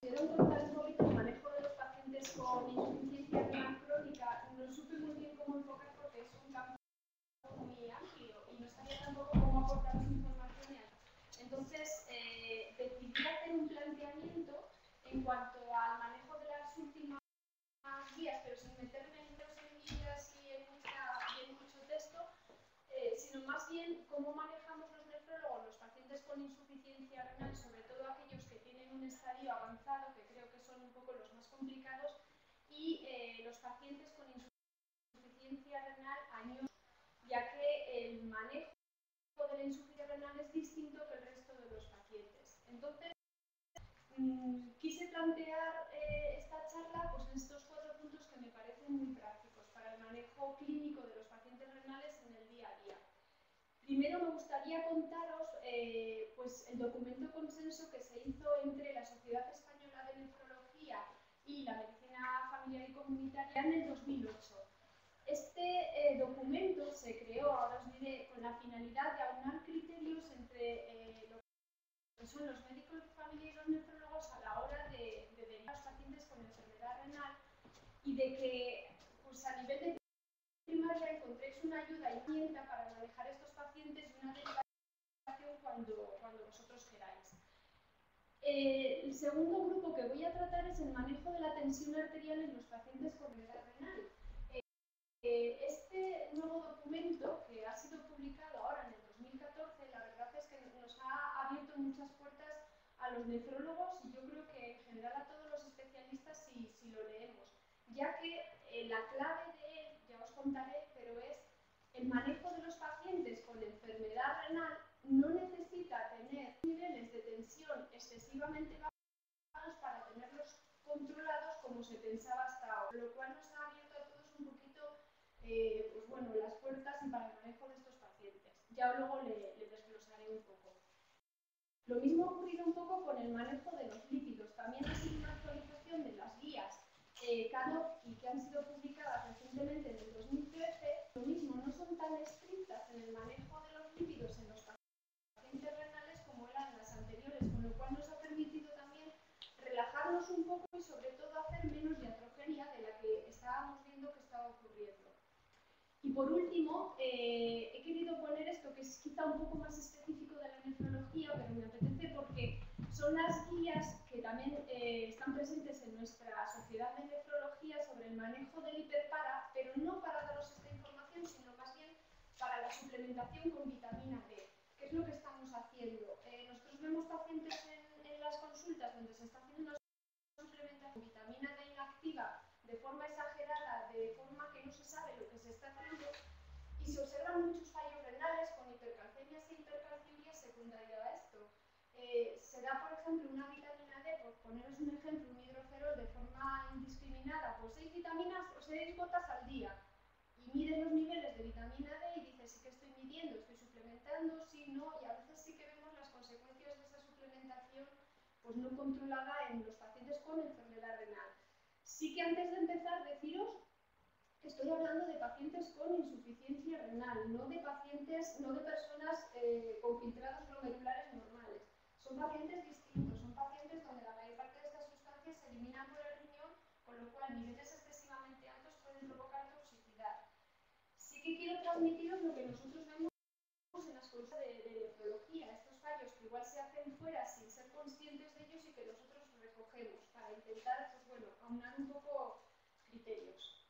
pudieron contar un poquito el manejo de los pacientes con insuficiencia renal crónica. No supe muy bien cómo enfocar porque es un campo muy amplio y no sabía tampoco cómo aportaros información. Entonces, decidí hacer un planteamiento en cuanto al manejo de las últimas guías, pero sin meterme en semillas y en mucho texto, sino más bien cómo manejamos los nefrólogos los pacientes con insuficiencia renal, sobre todo aquellos que tienen un estadio avanzado, que creo que son un poco los más complicados, y los pacientes con insuficiencia renal añosa, ya que el manejo de la insuficiencia renal es distinto que el resto de los pacientes. Entonces, quise plantear esta charla pues, en estos 4 puntos que me parecen muy prácticos para el manejo clínico de los pacientes renales en el día a día. Primero me gustaría contaros pues, el documento consenso que se hizo entre la Sociedad Española de Nefrología y la Medicina Familiar y Comunitaria en el 2008. Este documento se creó, ahora os diré, con la finalidad de aunar criterios entre lo que son los médicos de familia y los nefrólogos a la hora de derivar a los pacientes con enfermedad renal y de que pues, a nivel de primaria encontréis una ayuda y herramienta para manejar estos pacientes y una derivación cuando vosotros queráis. El segundo grupo que voy a tratar es el manejo de la tensión arterial en los pacientes con enfermedad renal. Este nuevo documento, que ha sido publicado ahora en el 2014, la verdad es que nos ha abierto muchas puertas a los nefrólogos y yo creo que en general a todos los especialistas si lo leemos, ya que la clave de él, ya os contaré, pero es el manejo de los pacientes con enfermedad renal no necesita tener niveles de tensión excesivamente bajos para tenerlos controlados como se pensaba hasta ahora, lo cual nos ha abierto a todos un poquito pues bueno, las puertas y para el manejo de estos pacientes. Ya luego le desglosaré un poco. Lo mismo ha ocurrido un poco con el manejo de los lípidos. También ha sido una actualización de las guías CANOP y que han sido publicadas recientemente en el 2013. Lo mismo, no son tan estrictas en el manejo de los lípidos en los pacientes renales como eran las anteriores, con lo cual nos ha permitido también relajarnos un poco y sobre todo hacer menos iatrogenia de la que estábamos viendo que estaba ocurriendo. Y por último, he querido poner esto que es quizá un poco más específico de la nefrología, pero me apetece porque son las guías que también están presentes en nuestra sociedad de nefrología sobre el manejo del hiperpara, pero no para daros esta información, sino más bien para la suplementación con vitamina D. ¿Qué es lo que estamos haciendo? Nosotros vemos pacientes en las consultas donde se está haciendo una suplementación con vitamina D inactiva de forma exagerada, de forma que no se sabe lo que se está haciendo, y se observan muchos fallos renales con hipercalcemias e hipercalciurias secundaria a esto. Se da, por ejemplo, una vitamina D, por poneros un ejemplo, un hidroferol de forma indiscriminada, pues 6 vitaminas o 6 gotas al día, y mides los niveles de vitamina D y dices, sí que estoy midiendo, estoy suplementando, sí, no, y a veces sí que vemos las consecuencias de esa suplementación pues no controlada en los pacientes con enfermedad renal. Sí que antes de empezar deciros que estoy hablando de pacientes con insuficiencia renal, no de pacientes, no de personas con filtrados glomerulares normales. Son pacientes distintos, son pacientes donde la mayor parte de estas sustancias se eliminan por el riñón, con lo cual niveles excesivamente altos pueden provocar toxicidad. Sí que quiero transmitiros lo que nosotros vemos en las consultas de nefrología, estos fallos que igual se hacen fuera sin ser conscientes de ellos y que nosotros recogemos para intentar, pues bueno, aunar un poco criterios.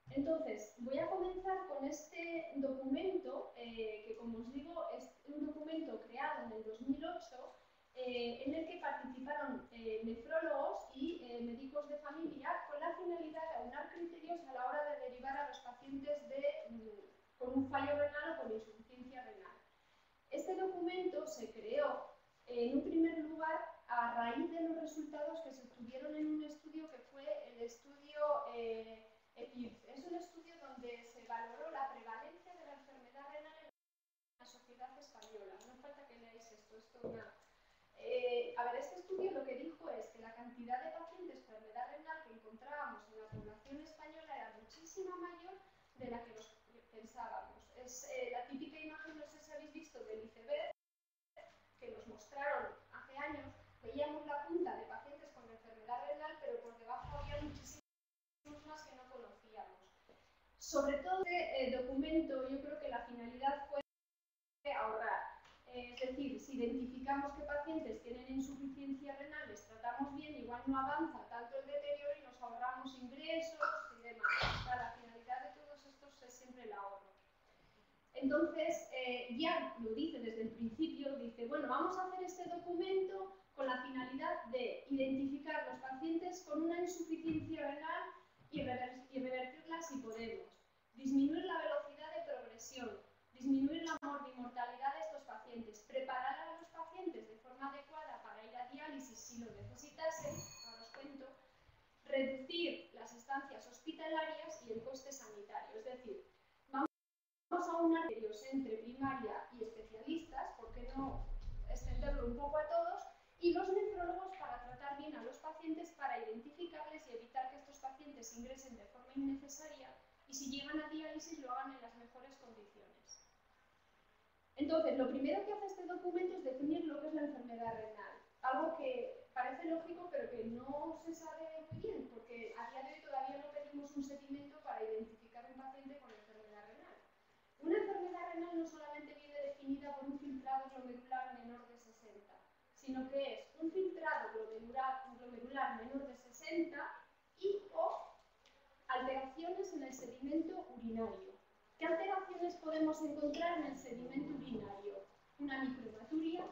Entonces, voy a comenzar con este documento, que como os digo, es un documento creado en el 2008, en el que participaron nefrólogos y médicos de familia con la finalidad de aunar criterios a la hora de derivar a los pacientes con un fallo renal o con insuficiencia renal. Este documento se creó en un primer lugar a raíz de los resultados que se obtuvieron en un estudio que fue el estudio EPIRF. Es un estudio donde se valoró la prevalencia de la enfermedad renal en la sociedad española. No falta que leáis esto nada. A ver, este estudio lo que dijo es que la cantidad de pacientes con enfermedad renal que encontrábamos en la población española era muchísima mayor de la que pensábamos. Es la típica imagen, no sé si habéis visto, del iceberg, que nos mostraron hace años. Veíamos la punta de pacientes con Sobre todo este documento, yo creo que la finalidad fue ahorrar. Es decir, si identificamos que pacientes tienen insuficiencia renal, les tratamos bien, igual no avanza tanto el deterioro y nos ahorramos ingresos y demás. O sea, la finalidad de todos estos es siempre el ahorro. Entonces, ya lo dice desde el principio, dice, bueno, vamos a hacer este documento con la finalidad de identificar los pacientes con una insuficiencia renal y revertirla si podemos, disminuir la velocidad de progresión, disminuir la mortalidad de estos pacientes, preparar a los pacientes de forma adecuada para ir a diálisis si lo necesitasen, ahora os cuento, reducir las estancias hospitalarias y el coste sanitario, es decir, vamos a unar ellos entre primaria y especialistas, ¿por qué no extenderlo un poco a todos? Y los nefrólogos para tratar bien a los pacientes, para identificarles y evitar que estos pacientes ingresen de forma innecesaria y si llegan a diálisis lo hagan en las mejores condiciones. Entonces, lo primero que hace este documento es definir lo que es la enfermedad renal, algo que parece lógico pero que no se sabe muy bien, porque a día de hoy todavía no pedimos un seguimiento para identificar un paciente con enfermedad renal. Una enfermedad renal no solamente viene definida por un filtrado glomerular menor de 60, sino que es un filtrado glomerular menor de 60 y o alteraciones en el sedimento urinario. ¿Qué alteraciones podemos encontrar en el sedimento urinario? Una microhematuria,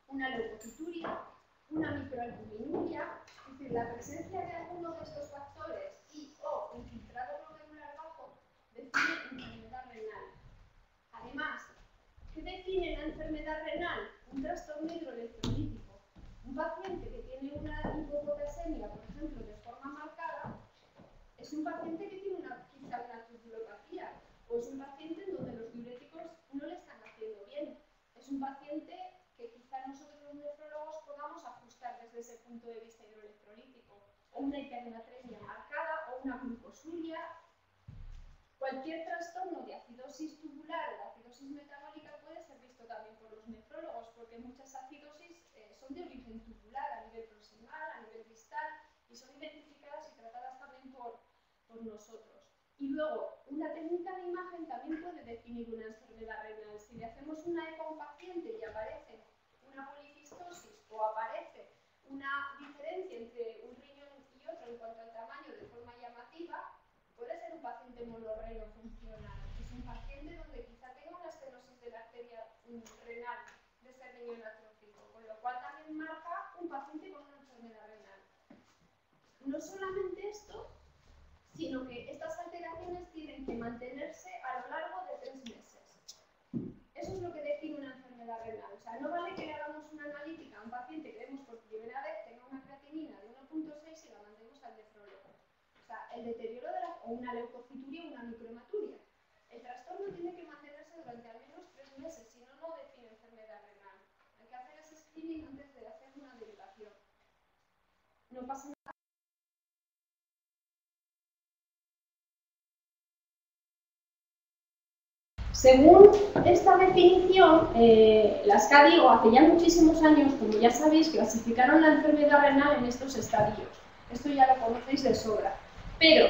una leucocituria, una microalbuminuria, es decir, la presencia de alguno de estos factores y o un filtrado glomerular bajo define enfermedad renal. Además, ¿qué define la enfermedad renal? Un trastorno hidroelectrolítico. Un paciente que tiene una hipopotasemia, por ejemplo, de forma marcada, es un paciente que tiene quizá una trifulopatía, o es un paciente en donde los diuréticos no le están haciendo bien. Es un paciente que quizá nosotros los nefrólogos podamos ajustar desde ese punto de vista hidroelectrolítico, o una hipernatremia marcada, o una glucosuria. Cualquier trastorno de acidosis tubular o de acidosis metabólica puede ser visto también por los nefrólogos, porque muchas acidosis son de origen tubular, a nivel proximal, a nivel distal, y son identificadas y tratadas también por nosotros. Y luego, una técnica de imagen también puede definir una enfermedad renal. Si le hacemos una eco a un paciente y aparece una policistosis o aparece una diferencia entre un riñón y otro en cuanto al tamaño de forma llamativa, puede ser un paciente monorreno funcional. Es un paciente donde quizá tenga una estenosis de la arteria renal de ese riñón atrófico, con lo cual también marca un paciente con una enfermedad renal. No solamente esto, sino que estas alteraciones tienen que mantenerse a lo largo de 3 meses. Eso es lo que define una enfermedad renal. O sea, no vale que le hagamos una analítica a un paciente que vemos por primera vez, tenga una creatinina de 1.6 y la mandemos al nefrólogo. O sea, el deterioro o una leucocituria o una microhematuria. El trastorno tiene que mantenerse durante al menos 3 meses, si no, no define enfermedad renal. Hay que hacer ese screening antes de hacer una derivación. No pasa nada. Según esta definición, las CADIGO hace ya muchísimos años, como ya sabéis, clasificaron la enfermedad renal en estos estadios. Esto ya lo conocéis de sobra. Pero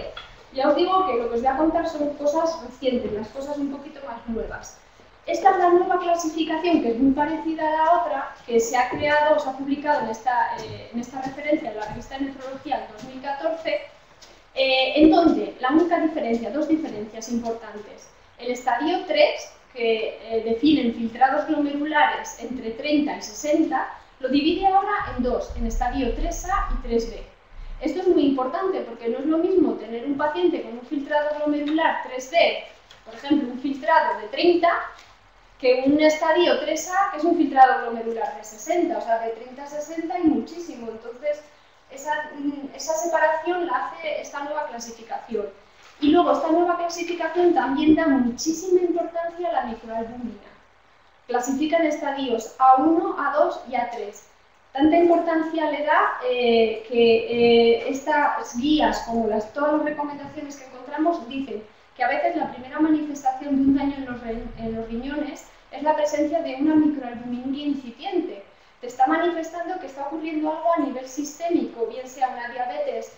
ya os digo que lo que os voy a contar son cosas recientes, las cosas un poquito más nuevas. Esta es la nueva clasificación, que es muy parecida a la otra, que se ha creado, se ha publicado en esta referencia en la revista de Nefrología en 2014, en donde la única diferencia, dos diferencias importantes. El estadio 3, que define filtrados glomerulares entre 30 y 60, lo divide ahora en dos, en estadio 3A y 3B. Esto es muy importante porque no es lo mismo tener un paciente con un filtrado glomerular 3D, por ejemplo, un filtrado de 30, que un estadio 3A, que es un filtrado glomerular de 60, o sea, de 30 a 60 hay muchísimo. Entonces, esa separación la hace esta nueva clasificación. Y luego, esta nueva clasificación también da muchísima importancia a la microalbúmina. Clasifican estadios A1, A2 y A3. Tanta importancia le da que estas guías, como todas las recomendaciones que encontramos, dicen que a veces la primera manifestación de un daño en los riñones es la presencia de una microalbuminuria incipiente. Te está manifestando que está ocurriendo algo a nivel sistémico, bien sea una diabetes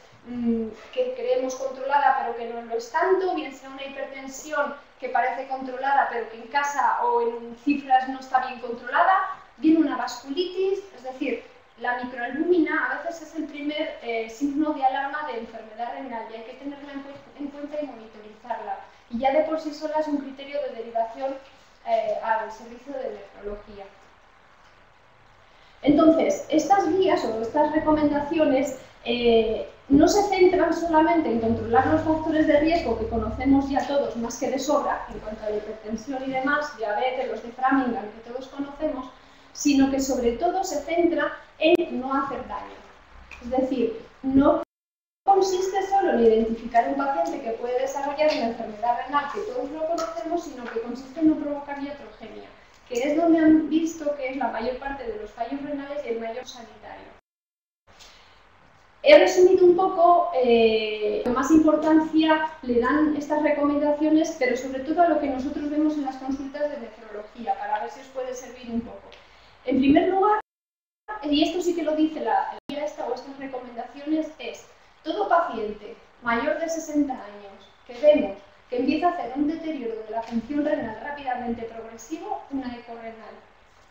que creemos controlada pero que no lo es tanto, bien sea una hipertensión que parece controlada pero que en casa o en cifras no está bien controlada, bien una vasculitis, es decir, la microalbúmina a veces es el primer signo de alarma de enfermedad renal y hay que tenerla en cuenta y monitorizarla. Y ya de por sí sola es un criterio de derivación al servicio de nefrología. Entonces, estas guías o estas recomendaciones no se centran solamente en controlar los factores de riesgo que conocemos ya todos más que de sobra, en cuanto a la hipertensión y demás, diabetes, los de Framingham que todos conocemos, sino que sobre todo se centra en no hacer daño. Es decir, no consiste solo en identificar un paciente que puede desarrollar una enfermedad renal que todos lo conocemos, sino que consiste en no provocar iatrogenia, que es donde han visto que es la mayor parte de los fallos renales y el mayor sanitario. He resumido un poco qué más importancia le dan estas recomendaciones, pero sobre todo a lo que nosotros vemos en las consultas de nefrología, para ver si os puede servir un poco. En primer lugar, y esto sí que lo dice la guía esta o estas recomendaciones, es todo paciente mayor de 60 años que vemos que empieza a hacer un deterioro de la función renal rápidamente progresivo, una eco renal.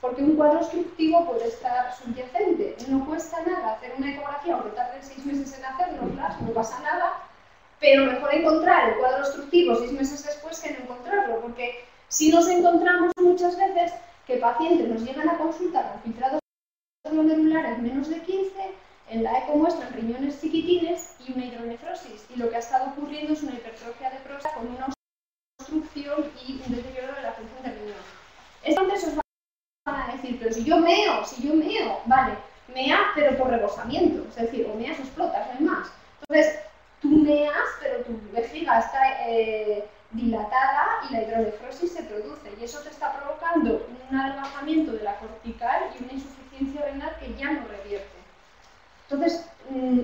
Porque un cuadro obstructivo puede estar subyacente, no cuesta nada hacer una ecografía, aunque tarde 6 meses en hacernoslas, no pasa nada, pero mejor encontrar el cuadro obstructivo 6 meses después que no encontrarlo, porque si nos encontramos muchas veces que pacientes nos llegan a consulta con filtrados glomerulares menos de 15, en la eco muestran riñones chiquitines y una hidronefrosis, y lo que ha estado ocurriendo es una hipertrofia de próstata con una obstrucción y un deterioro de la función del riñón. Entonces os van a decir, pero si yo meo, vale, mea pero por rebosamiento, es decir, o meas o explotas, no hay más. Entonces, tú meas, pero tu vejiga está dilatada y la hidronefrosis se produce, y eso te está provocando un adelgazamiento de la cortical y una insuficiencia renal que ya no revierte. Entonces,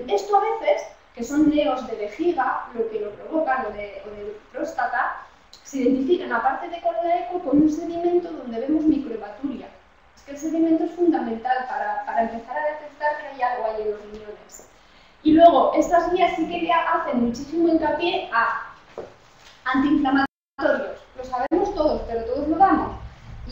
esto a veces, que son neos de vejiga, lo que lo provocan, o de próstata, se identifican, aparte de con la eco, con un sedimento donde vemos microhematuria. Es que el sedimento es fundamental para empezar a detectar que hay algo ahí en los riñones. Y luego, estas guías sí que hacen muchísimo hincapié a antiinflamatorios. Lo sabemos todos, pero todos lo damos.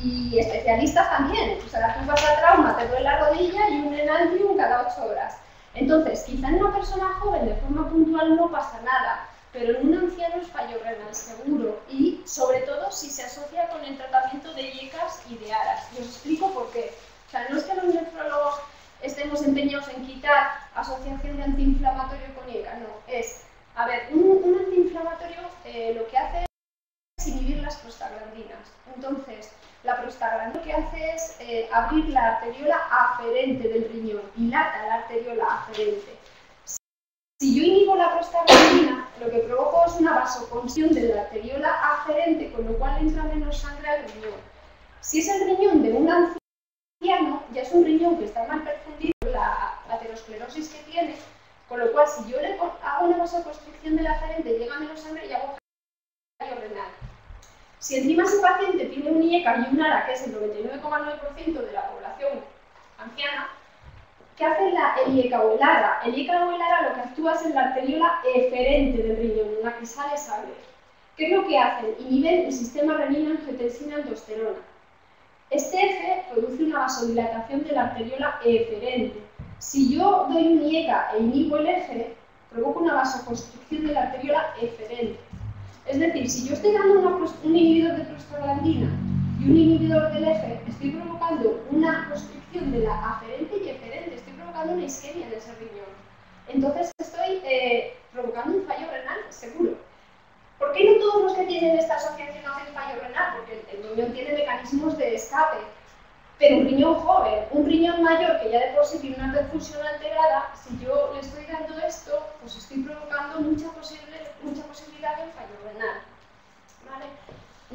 Y especialistas también. O sea, tú vas a trauma, te duele la rodilla y un Enantium cada 8 horas. Entonces, quizá en una persona joven de forma puntual no pasa nada, pero en un anciano es fallo renal seguro, y sobre todo si se asocia con el tratamiento de IECAS y de ARAS. Y os explico por qué. O sea, no es que los nefrólogos estemos empeñados en quitar asociación de antiinflamatorio con IECA, no. Es, a ver, un antiinflamatorio lo que hace es inhibir las prostaglandinas. Entonces, la prostaglandina lo que hace es abrir la arteriola aferente del riñón, dilata la arteriola aferente. Si yo inhibo la prostaglandina, lo que provoco es una vasoconstricción de la arteriola aferente, con lo cual entra menos sangre al riñón. Si es el riñón de un anciano, ya es un riñón que está mal perfundido, la aterosclerosis que tiene, con lo cual si yo le hago una vasoconstricción de la aferente, llega menos sangre y hago fallo renal. Si encima ese paciente tiene un IECA y un ARA, que es el 99,9% de la población anciana, ¿qué hace el IECA o el ARA? El IECA o el ARA lo que actúa es en la arteriola eferente del riñón, en la que sale sangre. ¿Qué es lo que hacen? Inhiben el sistema renina-angiotensina-aldosterona. Este eje produce una vasodilatación de la arteriola eferente. Si yo doy un IECA e inhibo el eje, provoco una vasoconstricción de la arteriola eferente. Es decir, si yo estoy dando un inhibidor de prostaglandina y un inhibidor del eje, estoy provocando una constricción de la aferente y eferente, estoy provocando una isquemia en ese riñón. Entonces estoy provocando un fallo renal seguro. ¿Por qué no todos los que tienen esta asociación hacen fallo renal? Porque el riñón tiene mecanismos de escape. Pero un riñón joven, un riñón mayor que ya de por sí tiene una perfusión alterada, si yo le estoy dando esto, pues estoy provocando mucha posibilidad de un fallo renal. ¿Vale?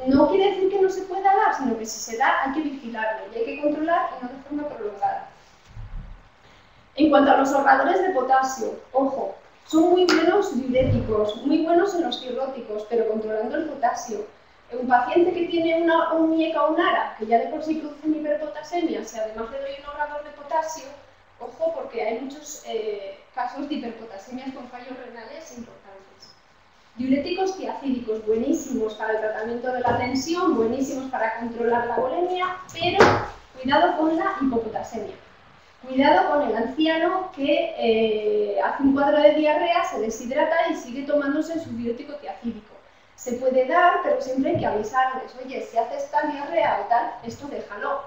No quiere decir que no se pueda dar, sino que si se da hay que vigilarlo y hay que controlar y no de forma prolongada. En cuanto a los ahorradores de potasio, ojo, son muy buenos diuréticos, muy buenos en los cirróticos, pero controlando el potasio. Un paciente que tiene un IECA o un ARA, que ya de por sí produce hiperpotasemia, si además le doy un ahorrador de potasio, Ojo, porque hay muchos casos de hiperpotasemias con fallos renales importantes. Diuréticos tiacídicos, buenísimos para el tratamiento de la tensión, buenísimos para controlar la bulimia, pero cuidado con la hipopotasemia. Cuidado con el anciano que hace un cuadro de diarrea, se deshidrata y sigue tomándose su diurético tiacídico. Se puede dar, pero siempre hay que avisarles, oye, si haces tal diarrea o tal, esto déjalo.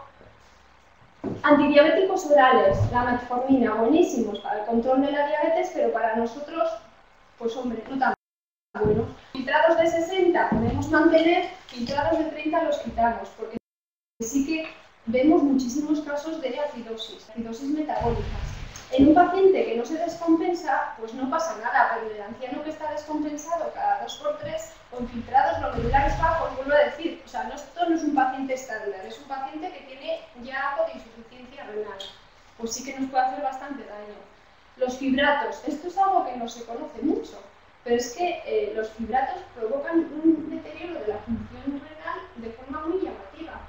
Antidiabéticos orales, la metformina, buenísimos para el control de la diabetes, pero para nosotros, pues hombre, no tan bueno. Filtrados de 60 podemos mantener, filtrados de 30 los quitamos, porque sí que vemos muchísimos casos de acidosis metabólicas. En un paciente que no se descompensa, pues no pasa nada, pero en el anciano que está descompensado cada 2×3, con filtrados glomerulares bajos, vuelvo a decir, o sea, esto no es un paciente estándar, es un paciente que tiene ya algo de insuficiencia renal, pues sí que nos puede hacer bastante daño. Los fibratos, esto es algo que no se conoce mucho, pero es que los fibratos provocan un deterioro de la función renal de forma muy llamativa.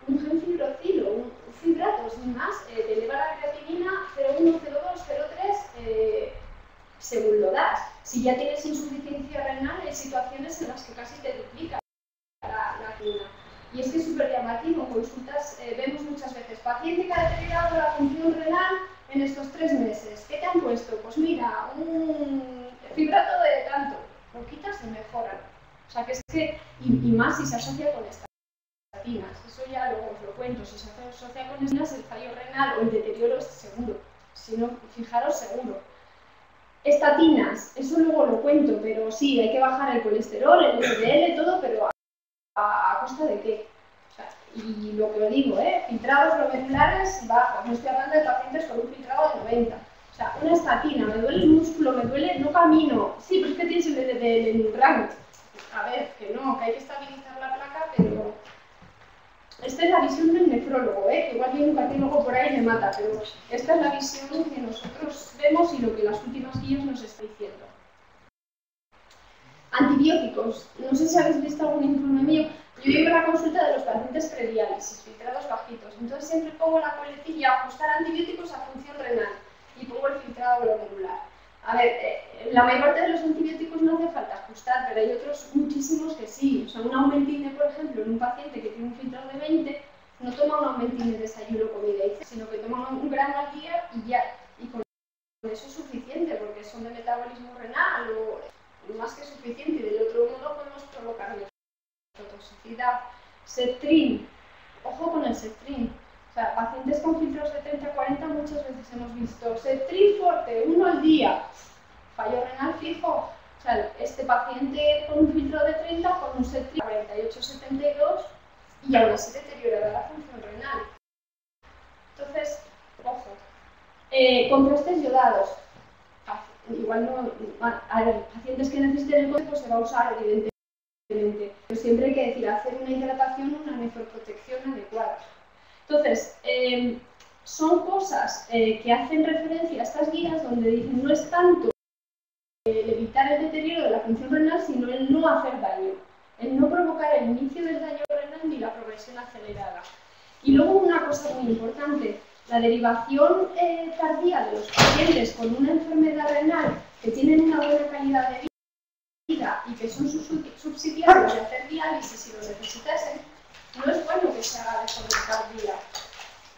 Un genfibrocilo, un fibrato, sin más, te eleva la creatinina 0,1, 0,2, 0,3 según lo das. Si ya tienes insuficiencia renal, hay situaciones en las que casi te duplica la creatinina. Y es que es súper llamativo, consultas, vemos muchas veces, paciente que ha deteriorado la función renal en estos 3 meses. ¿Qué te han puesto? Pues mira, un fibrato de tanto, lo quitas y mejoran. O sea que es que, y más si se asocia con estatinas, eso ya luego os lo cuento, si se asocia con estatinas el fallo renal o el deterioro es seguro, si no, fijaros seguro. Estatinas, eso luego lo cuento, pero sí, hay que bajar el colesterol, el LDL, todo, pero ¿a costa de qué? O sea, y lo que os digo, filtrados glomerulares bajos, no estoy hablando de pacientes con un filtrado de 90. O sea, una estatina, me duele el músculo, me duele, no camino. Sí, pero es que tienes el LDL en un rango. A ver, que no, que hay que estabilizar la placa, pero esta es la visión del nefrólogo, que igual viene un cardiólogo por ahí y me mata, pero esta es la visión que nosotros vemos y lo que las últimas guías nos están diciendo. Antibióticos. No sé si habéis visto algún informe mío. Yo llevo la consulta de los pacientes prediálisis, filtrados bajitos. Entonces siempre pongo la coletilla, ajustar antibióticos a función renal y pongo el filtrado glomerular. A ver, la mayor parte de los antibióticos no hace falta ajustar, pero hay otros muchísimos que sí. O sea, un aumentine, por ejemplo, en un paciente que tiene un filtrado de 20, no toma un aumentine de desayuno, comida y cena, sino que toma un gramo al día y ya. Y con eso es suficiente, porque son de metabolismo renal o más que suficiente. Y del otro modo podemos provocar toxicidad. Septrin, ojo con el Septrin. O sea, pacientes con filtros de 30-40 muchas veces hemos visto Septrin forte, 1 al día, fallo renal fijo. O sea, este paciente con un filtro de 30 con un Septrin 48-72 y aún así deteriorará la función renal. Entonces, ojo. Contrastes yodados. Igual no, a ver, pacientes que necesiten el código pues se va a usar evidentemente, pero siempre hay que decir, hacer una hidratación, una nefroprotección adecuada. Entonces, son cosas que hacen referencia a estas guías donde dicen no es tanto el evitar el deterioro de la función renal, sino el no hacer daño, el no provocar el inicio del daño renal ni la progresión acelerada. Y luego una cosa muy importante, la derivación tardía de los pacientes con una enfermedad renal que tienen una buena calidad de vida y que son subsidiarios de hacer diálisis si lo necesitasen, no es bueno que se haga de forma tardía.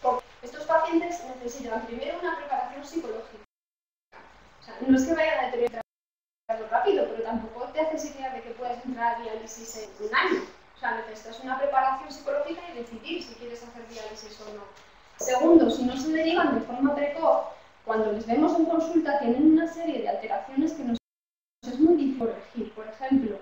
Porque estos pacientes necesitan primero una preparación psicológica. O sea, no es que vayan a deteriorar rápido, pero tampoco te haces idea de que puedes entrar a diálisis en un año. O sea, necesitas una preparación psicológica y decidir si quieres hacer diálisis o no. Segundo, si no se derivan de forma precoz, cuando les vemos en consulta tienen una serie de alteraciones que nos es muy difícil corregir. Por ejemplo,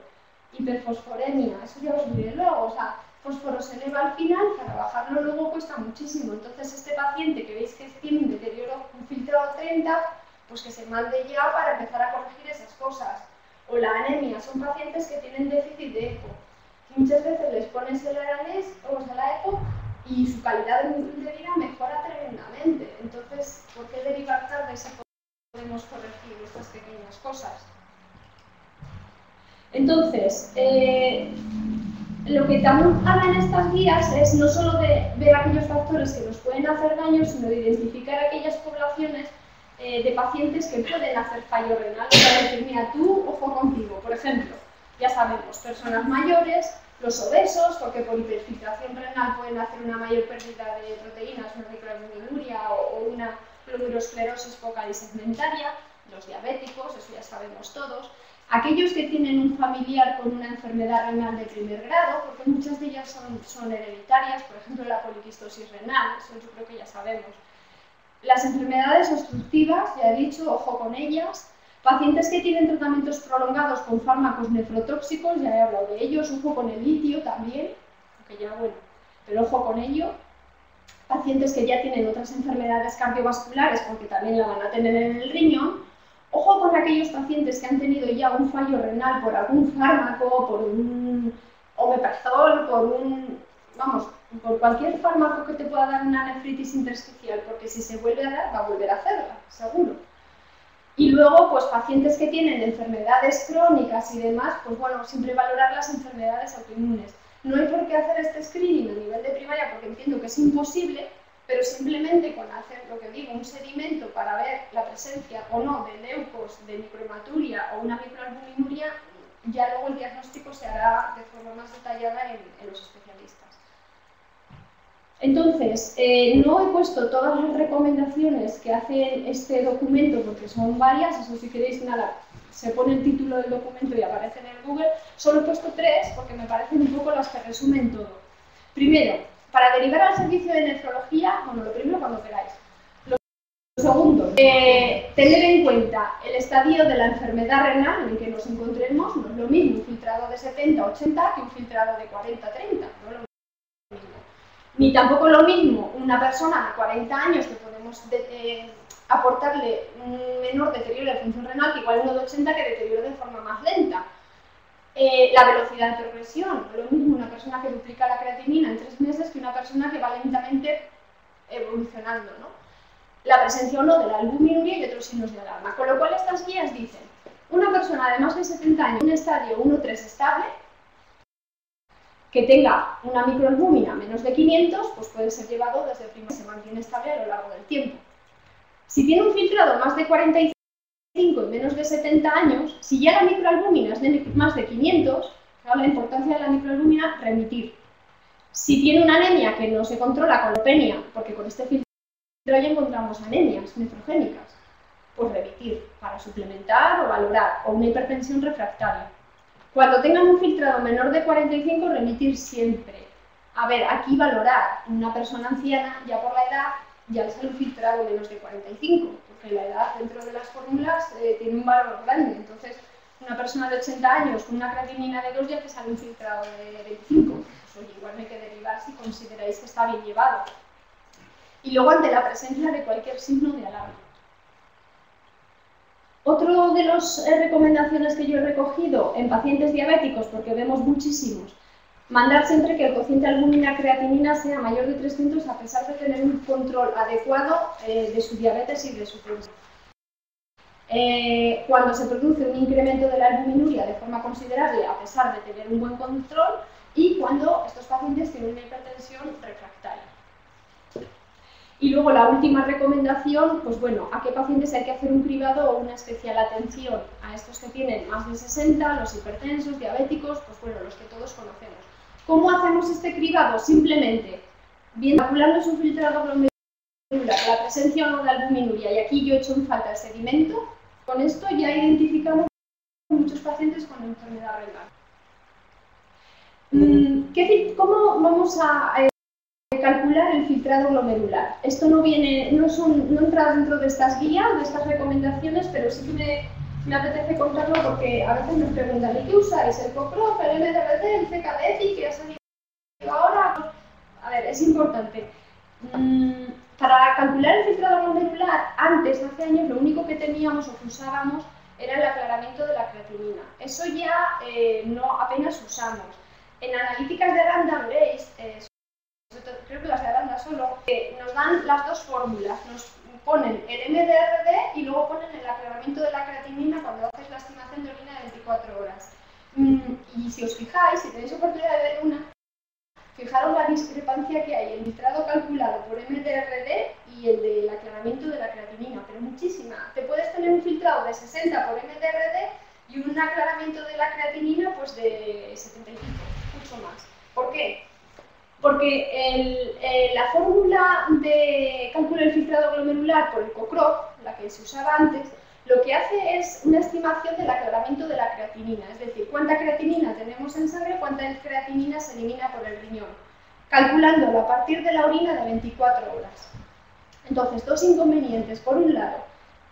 hiperfosforemia, eso ya os diré luego, o sea, fósforo se eleva al final, para bajarlo luego cuesta muchísimo. Entonces este paciente que veis que tiene un deterioro, un filtrado 30, pues que se mande ya para empezar a corregir esas cosas. O la anemia, son pacientes que tienen déficit de eco. Muchas veces les pones el aranés o la eco y su calidad de vida mejora tremendamente. Entonces, ¿por qué derivar tarde si podemos corregir estas pequeñas cosas? Entonces, Lo que también hablan estas guías es no solo de ver aquellos factores que nos pueden hacer daño, sino de identificar aquellas poblaciones de pacientes que pueden hacer fallo renal. O sea, decir, mira, tú, ojo contigo. Por ejemplo, ya sabemos, personas mayores, los obesos, porque por hiperfiltración renal pueden hacer una mayor pérdida de proteínas, una microalbuminuria o una glomerulosclerosis focal y segmentaria, los diabéticos, eso ya sabemos todos. Aquellos que tienen un familiar con una enfermedad renal de primer grado, porque muchas de ellas son hereditarias, por ejemplo la poliquistosis renal, eso yo creo que ya sabemos. Las enfermedades obstructivas, ya he dicho, ojo con ellas. Pacientes que tienen tratamientos prolongados con fármacos nefrotóxicos, ya he hablado de ellos, ojo con el litio también, aunque ya bueno, pero ojo con ello. Pacientes que ya tienen otras enfermedades cardiovasculares, porque también la van a tener en el riñón. Ojo con aquellos pacientes que han tenido ya un fallo renal por algún fármaco, por un omeprazol, por cualquier fármaco que te pueda dar una nefritis intersticial, porque si se vuelve a dar, va a volver a hacerla, seguro. Y luego, pues pacientes que tienen enfermedades crónicas y demás, pues bueno, siempre valorar las enfermedades autoinmunes. No hay por qué hacer este screening a nivel de primaria, porque entiendo que es imposible, pero simplemente con hacer, lo que digo, un sedimento para ver la presencia o no de leucos, de microhematuria o una microalbuminuria, ya luego el diagnóstico se hará de forma más detallada en los especialistas. Entonces, no he puesto todas las recomendaciones que hace este documento porque son varias, eso si queréis, nada, se pone el título del documento y aparece en el Google. Solo he puesto 3 porque me parecen un poco las que resumen todo. Primero, para derivar al servicio de nefrología, bueno, lo primero cuando queráis. Lo segundo, tener en cuenta el estadio de la enfermedad renal en el que nos encontremos. No es lo mismo un filtrado de 70-80 que un filtrado de 40-30, no es lo mismo. Ni tampoco lo mismo una persona de 40 años que podemos aportarle un menor deterioro de función renal que igual uno de 80 que deteriora de forma más lenta. La velocidad de progresión, no es lo mismo una persona que duplica la creatinina en 3 meses que una persona que va lentamente evolucionando, ¿no? La presencia o no de la albuminuria y otros signos de alarma. Con lo cual estas guías dicen, una persona de más de 70 años en un estadio 1-3 estable, que tenga una microalbúmina menos de 500, pues puede ser llevado desde primaria y se mantiene estable a lo largo del tiempo. Si tiene un filtrado más de 45 y menos de 70 años, si ya la microalbúmina es de más de 500, claro, la importancia de la microalbúmina, remitir. Si tiene una anemia que no se controla con lopenia, porque con este filtrado ya encontramos anemias nefrogénicas, pues remitir para suplementar o valorar, o una hipertensión refractaria. Cuando tengan un filtrado menor de 45, remitir siempre. A ver, aquí valorar una persona anciana, ya por la edad, ya al ser un filtrado menos de 45, porque la edad dentro de las fórmulas tiene un valor grande. Entonces, una persona de 80 años con una creatinina de 2 ya que sale un filtrado de 25. Pues oye, igual no hay que derivar si consideráis que está bien llevado. Y luego ante la presencia de cualquier signo de alarma. Otro de las recomendaciones que yo he recogido en pacientes diabéticos, porque vemos muchísimos, mandar siempre que el cociente albúmina-creatinina sea mayor de 300 a pesar de tener un control adecuado de su diabetes y de su tensión. Cuando se produce un incremento de la albuminuria de forma considerable a pesar de tener un buen control y cuando estos pacientes tienen una hipertensión refractaria. Y luego la última recomendación, pues bueno, a qué pacientes hay que hacer un cribado o una especial atención a estos que tienen más de 60, los hipertensos, diabéticos, pues bueno, los que todos conocemos. ¿Cómo hacemos este cribado? Simplemente, bien, calculando su filtrado glomerular, la presencia o no de albuminuria, y aquí yo he hecho en falta el sedimento, con esto ya identificamos muchos pacientes con enfermedad renal. ¿Cómo vamos a calcular el filtrado glomerular? Esto no entra dentro de estas guías, de estas recomendaciones, pero sí que me apetece contarlo porque a veces nos preguntan ¿y qué usáis? ¿El CoPROF, el MDRT, el CKD que ha salido ahora? A ver, es importante. Para calcular el filtrado glomerular, antes, hace años, lo único que teníamos o que usábamos era el aclaramiento de la creatinina. Eso ya apenas usamos. En analíticas de Aranda veréis, creo que las de Aranda solo, nos dan las dos fórmulas, nos ponen el MDRD y luego ponen el aclaramiento de la creatinina cuando haces la estimación de orina de 24 horas. Y Y si os fijáis, si tenéis oportunidad de ver una, fijaros la discrepancia que hay, el filtrado calculado por MDRD y el del aclaramiento de la creatinina, pero muchísima. Te puedes tener un filtrado de 60 por MDRD y un aclaramiento de la creatinina pues de 75, mucho más. ¿Por qué? Porque la fórmula de cálculo del filtrado glomerular por el CoCRO, la que se usaba antes, lo que hace es una estimación del aclaramiento de la creatinina, es decir, cuánta creatinina tenemos en sangre, cuánta creatinina se elimina por el riñón, calculándolo a partir de la orina de 24 horas. Entonces, dos inconvenientes. Por un lado,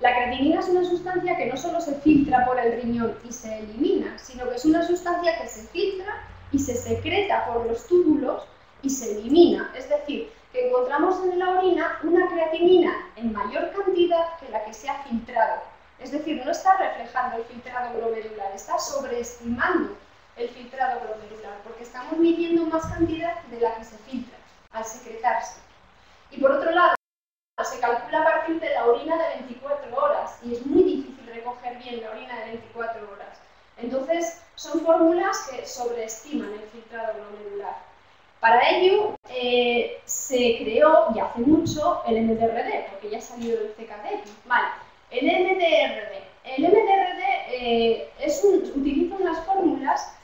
la creatinina es una sustancia que no solo se filtra por el riñón y se elimina, sino que es una sustancia que se filtra y se secreta por los túbulos y se elimina. Es decir, que encontramos en la orina una creatinina en mayor cantidad que la que se ha filtrado. Es decir, no está reflejando el filtrado glomerular, está sobreestimando el filtrado glomerular, porque estamos midiendo más cantidad de la que se filtra al secretarse. Y por otro lado, se calcula a partir de la orina de 24 horas y es muy difícil recoger bien la orina de 24 horas. Entonces, son fórmulas que sobreestiman el filtrado glomerular. Para ello, se creó, ya hace mucho, el MDRD, porque ya ha salido del CKD. Vale, el MDRD utiliza unas fórmulas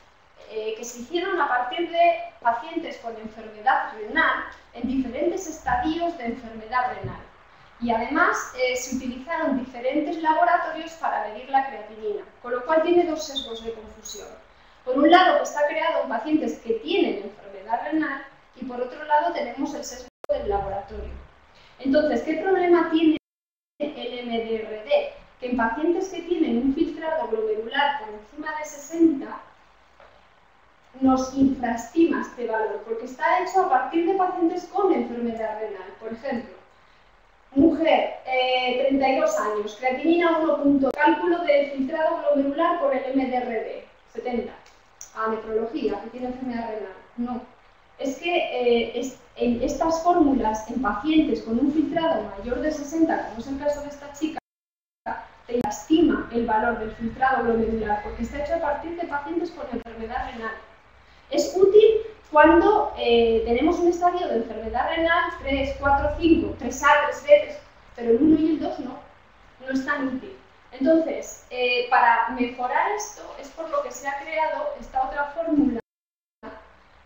que se hicieron a partir de pacientes con enfermedad renal en diferentes estadios de enfermedad renal. Y además se utilizaron diferentes laboratorios para medir la creatinina, con lo cual tiene dos sesgos de confusión. Por un lado, que está creado en pacientes que tienen enfermedad renal y por otro lado tenemos el sesgo del laboratorio. Entonces, ¿qué problema tiene el MDRD? Que en pacientes que tienen un filtrado glomerular por encima de 60 nos infraestima este valor, porque está hecho a partir de pacientes con enfermedad renal. Por ejemplo, mujer, 32 años, creatinina 1 cálculo del filtrado glomerular por el MDRD, 70. Nefrología, que tiene enfermedad renal. No. Es que en estas fórmulas, en pacientes con un filtrado mayor de 60, como es el caso de esta chica, te estima el valor del filtrado glomerular, porque está hecho a partir de pacientes con enfermedad renal. Es útil cuando tenemos un estadio de enfermedad renal 3, 4, 5, 3A, 3B, pero el 1 y el 2 no es tan útil. Entonces, para mejorar esto es por lo que se ha creado esta otra fórmula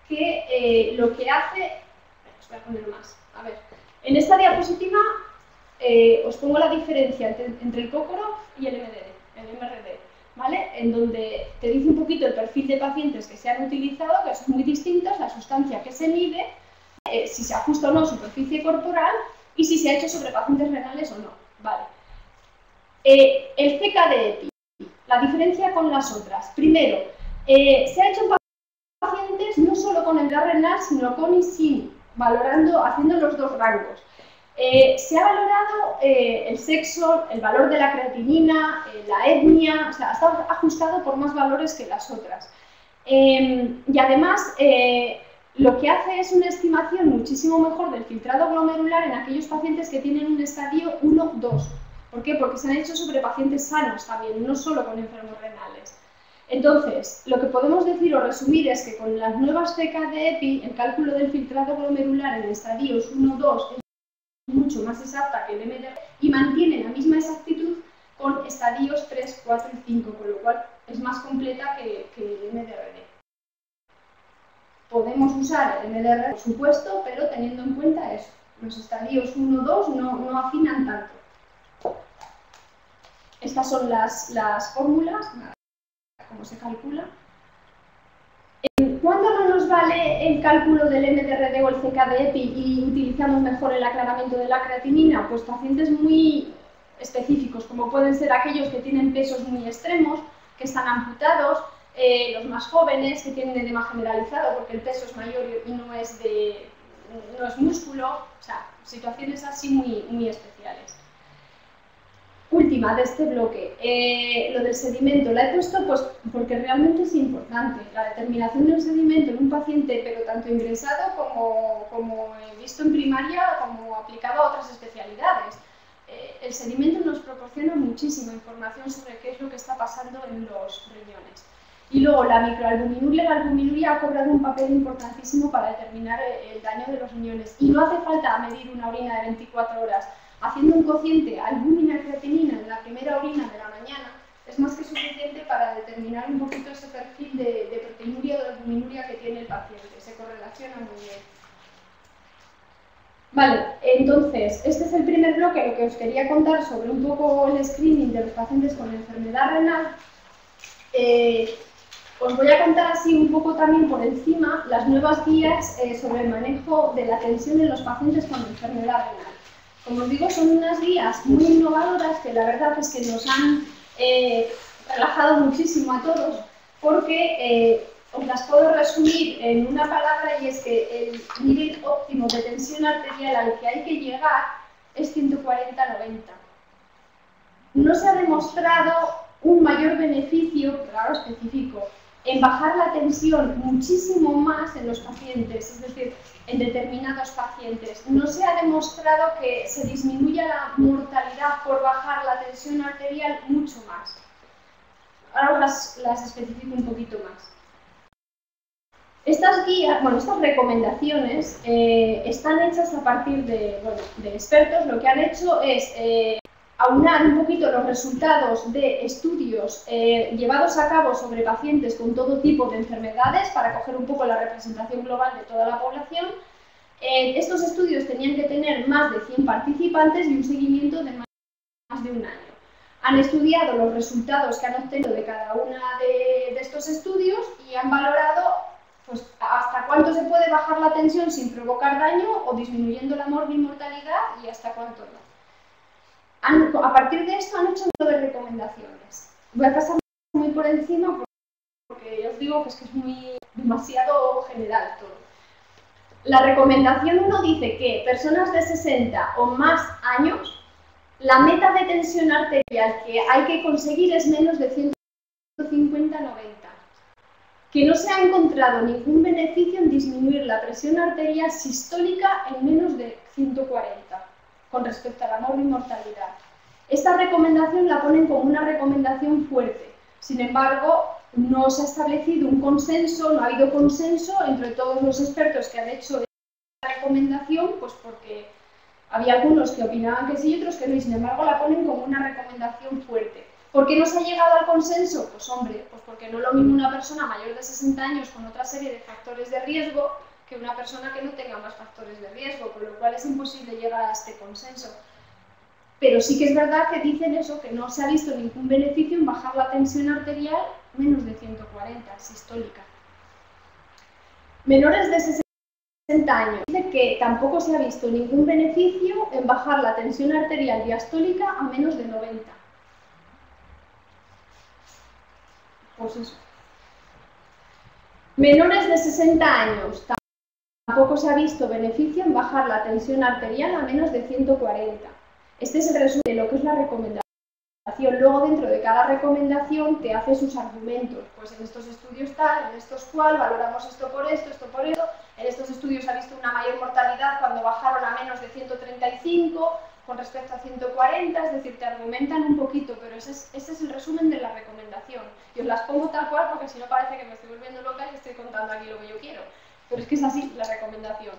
que lo que hace... Os voy a poner más. A ver, en esta diapositiva os pongo la diferencia entre el CoCRO y el MRD, ¿vale? En donde te dice un poquito el perfil de pacientes que se han utilizado, que son muy distintos, la sustancia que se mide, si se ajusta o no superficie corporal y si se ha hecho sobre pacientes renales o no, ¿vale? El CKD-EPI, la diferencia con las otras. Primero, se ha hecho en pacientes no solo con enfermedad renal, sino con y sin, haciendo los dos rangos. Se ha valorado el sexo, el valor de la creatinina, la etnia, o sea, está ajustado por más valores que las otras. Y además, lo que hace es una estimación muchísimo mejor del filtrado glomerular en aquellos pacientes que tienen un estadio 1-2. ¿Por qué? Porque se han hecho sobre pacientes sanos también, no solo con enfermos renales. Entonces, lo que podemos decir o resumir es que con las nuevas CKD-EPI, el cálculo del filtrado glomerular en estadios 1-2 es mucho más exacta que el MDRD y mantiene la misma exactitud con estadios 3, 4 y 5, con lo cual es más completa que el MDRD. Podemos usar el MDRD, por supuesto, pero teniendo en cuenta eso, los estadios 1-2 no afinan tanto. Estas son las fórmulas, cómo se calcula. ¿Cuándo no nos vale el cálculo del MDRD o el CKD-EPI y utilizamos mejor el aclaramiento de la creatinina? Pues pacientes muy específicos, como pueden ser aquellos que tienen pesos muy extremos, que están amputados, los más jóvenes, que tienen edema generalizado porque el peso es mayor y no es músculo, o sea, situaciones así muy especiales. Última de este bloque, lo del sedimento, la he puesto pues, porque realmente es importante. La determinación del sedimento en un paciente, pero tanto ingresado como visto en primaria, como aplicado a otras especialidades. El sedimento nos proporciona muchísima información sobre qué es lo que está pasando en los riñones. Y luego la microalbuminuria, la albuminuria ha cobrado un papel importantísimo para determinar el daño de los riñones. Y no hace falta medir una orina de 24 horas. Haciendo un cociente albúmina-creatinina en la primera orina de la mañana es más que suficiente para determinar un poquito ese perfil de proteinuria o de albuminuria que tiene el paciente. Se correlaciona muy bien. Vale, entonces, este es el primer bloque, lo que os quería contar sobre un poco el screening de los pacientes con enfermedad renal. Os voy a contar así un poco también por encima las nuevas guías sobre el manejo de la tensión en los pacientes con enfermedad renal. Como os digo, son unas guías muy innovadoras que la verdad es que nos han relajado muchísimo a todos, porque os las puedo resumir en una palabra, y es que el nivel óptimo de tensión arterial al que hay que llegar es 140-90. No se ha demostrado un mayor beneficio, pero ahora específico, en bajar la tensión muchísimo más en los pacientes, es decir, en determinados pacientes. No se ha demostrado que se disminuya la mortalidad por bajar la tensión arterial mucho más. Ahora os las especifico un poquito más. Estas guías, estas recomendaciones están hechas a partir de expertos. Lo que han hecho es aunar un poquito los resultados de estudios llevados a cabo sobre pacientes con todo tipo de enfermedades para coger un poco la representación global de toda la población. Estos estudios tenían que tener más de 100 participantes y un seguimiento de más de un año. Han estudiado los resultados que han obtenido de cada uno de estos estudios y han valorado pues, hasta cuánto se puede bajar la tensión sin provocar daño o disminuyendo la mortalidad y hasta cuánto no. A partir de esto han hecho 9 recomendaciones. Voy a pasar muy por encima porque ya os digo que es demasiado general todo. La recomendación 1 dice que personas de 60 o más años, la meta de tensión arterial que hay que conseguir es menos de 150-90. Que no se ha encontrado ningún beneficio en disminuir la presión arterial sistólica en menos de 140. Con respecto a la mortalidad. Esta recomendación la ponen como una recomendación fuerte. Sin embargo, no se ha establecido un consenso, no ha habido consenso entre todos los expertos que han hecho esta recomendación, pues porque había algunos que opinaban que sí y otros que no, y sin embargo la ponen como una recomendación fuerte. ¿Por qué no se ha llegado al consenso? Pues hombre, pues porque no es lo mismo una persona mayor de 60 años con otra serie de factores de riesgo que una persona que no tenga más factores de riesgo, por lo cual es imposible llegar a este consenso. Pero sí que es verdad que dicen eso, que no se ha visto ningún beneficio en bajar la tensión arterial menos de 140, sistólica. Menores de 60 años, dice que tampoco se ha visto ningún beneficio en bajar la tensión arterial diastólica a menos de 90. Pues eso. Menores de 60 años, tampoco se ha visto beneficio en bajar la tensión arterial a menos de 140. Este es el resumen de lo que es la recomendación. Luego, dentro de cada recomendación, te hace sus argumentos. Pues en estos estudios tal, en estos cual, valoramos esto por esto por esto. En estos estudios se ha visto una mayor mortalidad cuando bajaron a menos de 135 con respecto a 140, es decir, te argumentan un poquito, pero ese es el resumen de la recomendación. Y os las pongo tal cual porque si no parece que me estoy volviendo loca y estoy contando aquí lo que yo quiero. Pero es que es así la recomendación.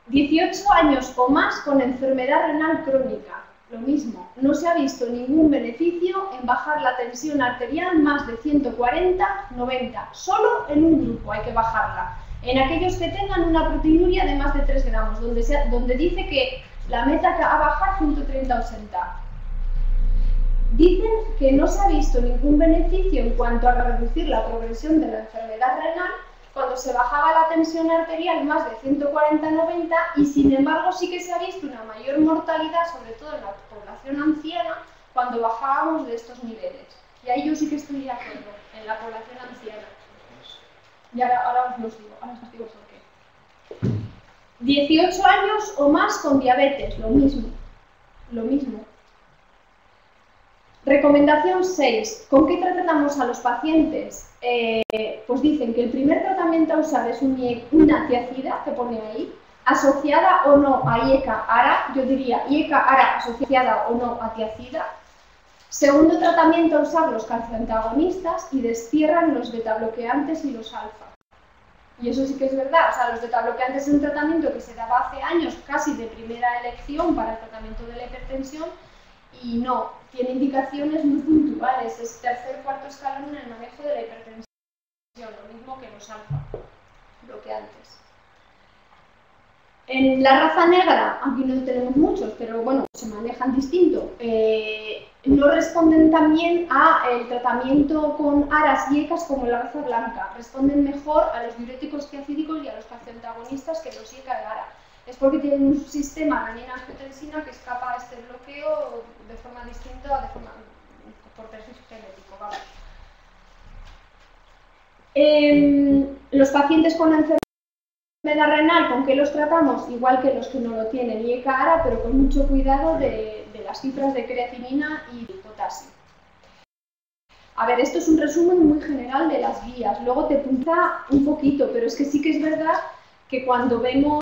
18 años o más con enfermedad renal crónica, lo mismo. No se ha visto ningún beneficio en bajar la tensión arterial más de 140-90. Solo en un grupo hay que bajarla. En aquellos que tengan una proteinuria de más de 3 gramos, donde dice que la meta a bajar 130-80. Dicen que no se ha visto ningún beneficio en cuanto a reducir la progresión de la enfermedad renal cuando se bajaba la tensión arterial más de 140-90 y sin embargo sí que se ha visto una mayor mortalidad, sobre todo en la población anciana, cuando bajábamos de estos niveles. Y ahí yo sí que estoy de acuerdo, en la población anciana. Y ahora os digo por qué. 18 años o más con diabetes, lo mismo. Recomendación 6. ¿Con qué tratamos a los pacientes? Pues dicen que el primer tratamiento a usar es una tiazida, que pone ahí, asociada o no a IECA-ARA, yo diría IECA-ARA asociada o no a tiazida. Segundo tratamiento, usar los calcioantagonistas y destierran los betabloqueantes y los alfa. Y eso sí que es verdad, o sea, los betabloqueantes es un tratamiento que se daba hace años casi de primera elección para el tratamiento de la hipertensión y no, tiene indicaciones muy puntuales, es tercer, cuarto escalón en el manejo de la hipertensión, lo mismo que los alfa bloqueantes. En la raza negra, aquí no tenemos muchos, pero bueno, se manejan distinto. No responden también al tratamiento con aras y ECAs como la raza blanca. Responden mejor a los diuréticos tiacídicos y a los calcioantagonistas que los ECA y ARA. Es porque tienen un sistema renina-angiotensina que escapa a este bloqueo de forma distinta, por perfil genético. Vale. Los pacientes con enfermedad renal, ¿con qué los tratamos? Igual que los que no lo tienen, y ECA-ARA, pero con mucho cuidado de las cifras de creatinina y de potasio. A ver, esto es un resumen muy general de las guías, luego te punta un poquito, pero es que sí que es verdad que cuando vemos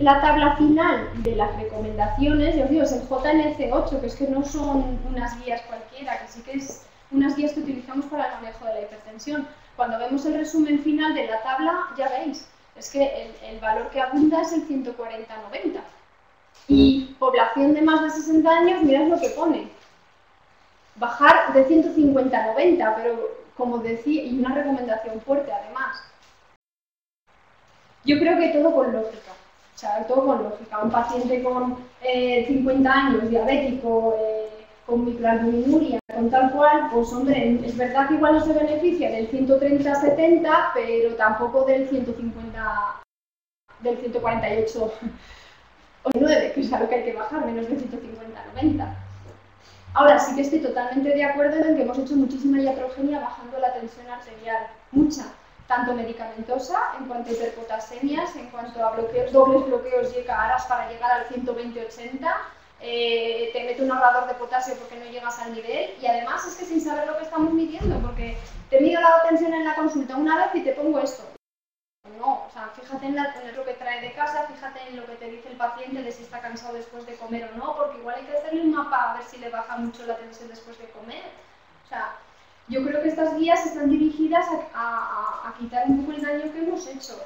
la tabla final de las recomendaciones, ya os digo, es el JNC8, que es que no son unas guías cualquiera, que sí que es unas guías que utilizamos para el manejo de la hipertensión. Cuando vemos el resumen final de la tabla, ya veis, es que el valor que abunda es el 140-90. Y población de más de 60 años, mirad lo que pone. Bajar de 150-90, pero como decía, y una recomendación fuerte además. Yo creo que todo con lógica, o sea, todo con lógica. Un paciente con 50 años, diabético, con microalbuminuria, con tal cual, pues hombre, es verdad que igual no se beneficia del 130-70, pero tampoco del 150, del 148 o 9, que es a lo que hay que bajar, menos de 150-90. Ahora sí que estoy totalmente de acuerdo en que hemos hecho muchísima iatrogenia bajando la tensión arterial, mucha, tanto medicamentosa en cuanto a hiperpotasemias, en cuanto a dobles bloqueos y ECA-ARAs para llegar al 120-80, te mete un ahorrador de potasio porque no llegas al nivel y además es que sin saber lo que estamos midiendo, porque te mido la tensión en la consulta una vez y te pongo esto. No, o sea, fíjate en lo que trae de casa, fíjate en lo que te dice el paciente de si está cansado después de comer o no, porque igual hay que hacerle un mapa a ver si le baja mucho la tensión después de comer. O sea, yo creo que estas guías están dirigidas a quitar un poco el daño que hemos hecho.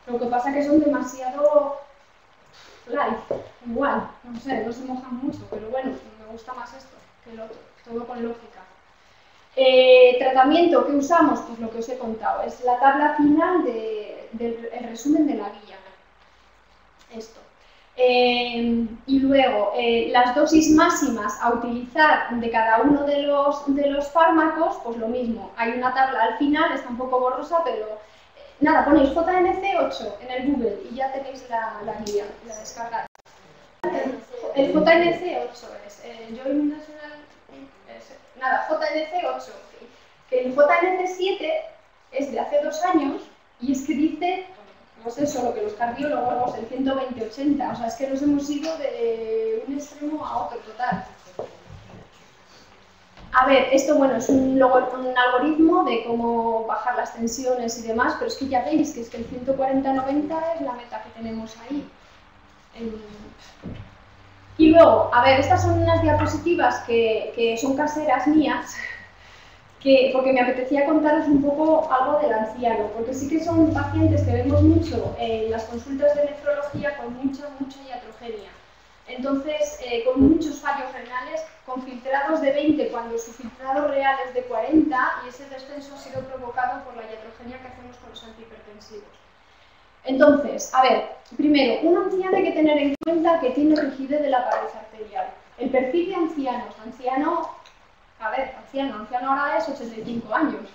Lo que pasa es que son demasiado light, igual, no sé, no se mojan mucho, pero bueno, me gusta más esto que el otro, todo con lógica. Tratamiento que usamos, pues lo que os he contado, es la tabla final del resumen de la guía. Esto. Y luego, las dosis máximas a utilizar de cada uno de los fármacos, pues lo mismo. Hay una tabla al final, está un poco borrosa, pero nada, ponéis JNC8 en el Google y ya tenéis la guía, la descargáis. El JNC8 es Joint National... Nada, JNC8, que el JNC7 es de hace 2 años y es que dice, pues eso, lo que los cardiólogos, el 120-80, o sea, es que nos hemos ido de un extremo a otro total. A ver, esto bueno, es un algoritmo de cómo bajar las tensiones y demás, pero es que ya veis que es que el 140-90 es la meta que tenemos ahí. Y luego, a ver, estas son unas diapositivas que son caseras mías, porque me apetecía contaros un poco algo del anciano, porque sí que son pacientes que vemos mucho en las consultas de nefrología con mucha iatrogenia. Entonces, con muchos fallos renales, con filtrados de 20 cuando su filtrado real es de 40 y ese descenso ha sido provocado por la iatrogenia que hacemos con los antihipertensivos. Entonces, a ver, primero, un anciano hay que tener en cuenta que tiene rigidez de la pared arterial. El perfil de ancianos, anciano ahora es 85 años,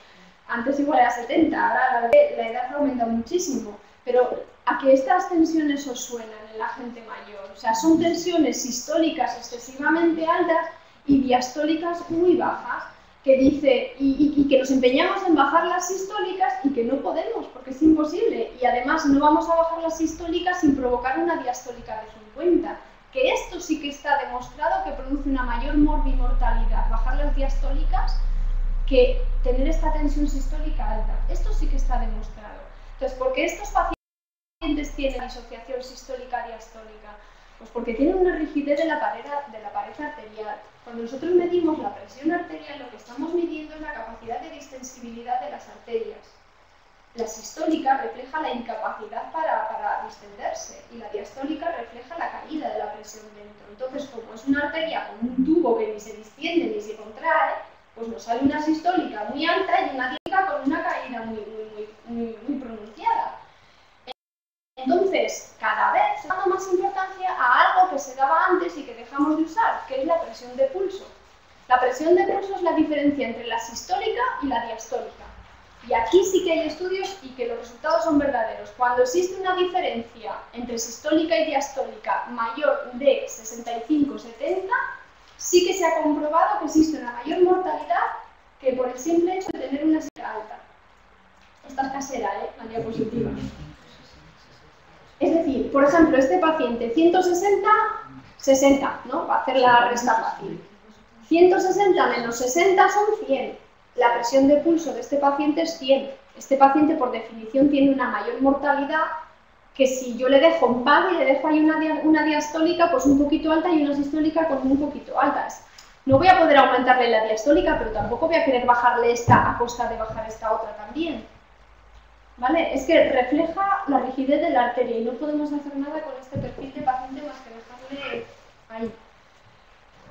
antes igual era 70, ahora la edad ha aumentado muchísimo, pero a que estas tensiones os suenan en la gente mayor, o sea, son tensiones sistólicas excesivamente altas y diastólicas muy bajas, que dice, y que nos empeñamos en bajar las sistólicas y que no podemos, porque es imposible, y además no vamos a bajar las sistólicas sin provocar una diastólica de 50, que esto sí que está demostrado que produce una mayor morbimortalidad, bajar las diastólicas, que tener esta tensión sistólica alta. Esto sí que está demostrado. Entonces, ¿por qué estos pacientes tienen disociación sistólica-diastólica? Pues porque tienen una rigidez de la pared arterial. Cuando nosotros medimos la presión arterial, lo que estamos midiendo es la capacidad de distensibilidad de las arterias. La sistólica refleja la incapacidad para distenderse y la diastólica refleja la caída de la presión dentro. Entonces, como es una arteria con un tubo que ni se distiende ni se contrae, pues nos sale una sistólica muy alta y una diastólica con una caída muy pronunciada. Entonces, cada vez se da más importancia a algo que se daba antes y que dejamos de usar, que es la presión de pulso. La presión de pulso es la diferencia entre la sistólica y la diastólica. Y aquí sí que hay estudios y que los resultados son verdaderos. Cuando existe una diferencia entre sistólica y diastólica mayor de 65-70, sí que se ha comprobado que existe una mayor mortalidad que por el simple hecho de tener una sistólica alta. Esta es casera, la diapositiva. Es decir, por ejemplo, este paciente 160, 60, ¿no? Va a hacer la resta fácil. 160 menos 60 son 100. La presión de pulso de este paciente es 100. Este paciente, por definición, tiene una mayor mortalidad que si yo le dejo un pad y le dejo ahí una diastólica pues un poquito alta y una sistólica con un poquito altas. No voy a poder aumentarle la diastólica, pero tampoco voy a querer bajarle esta a costa de bajar esta otra también. ¿Vale? Es que refleja la rigidez de la arteria y no podemos hacer nada con este perfil de paciente más que dejarle ahí.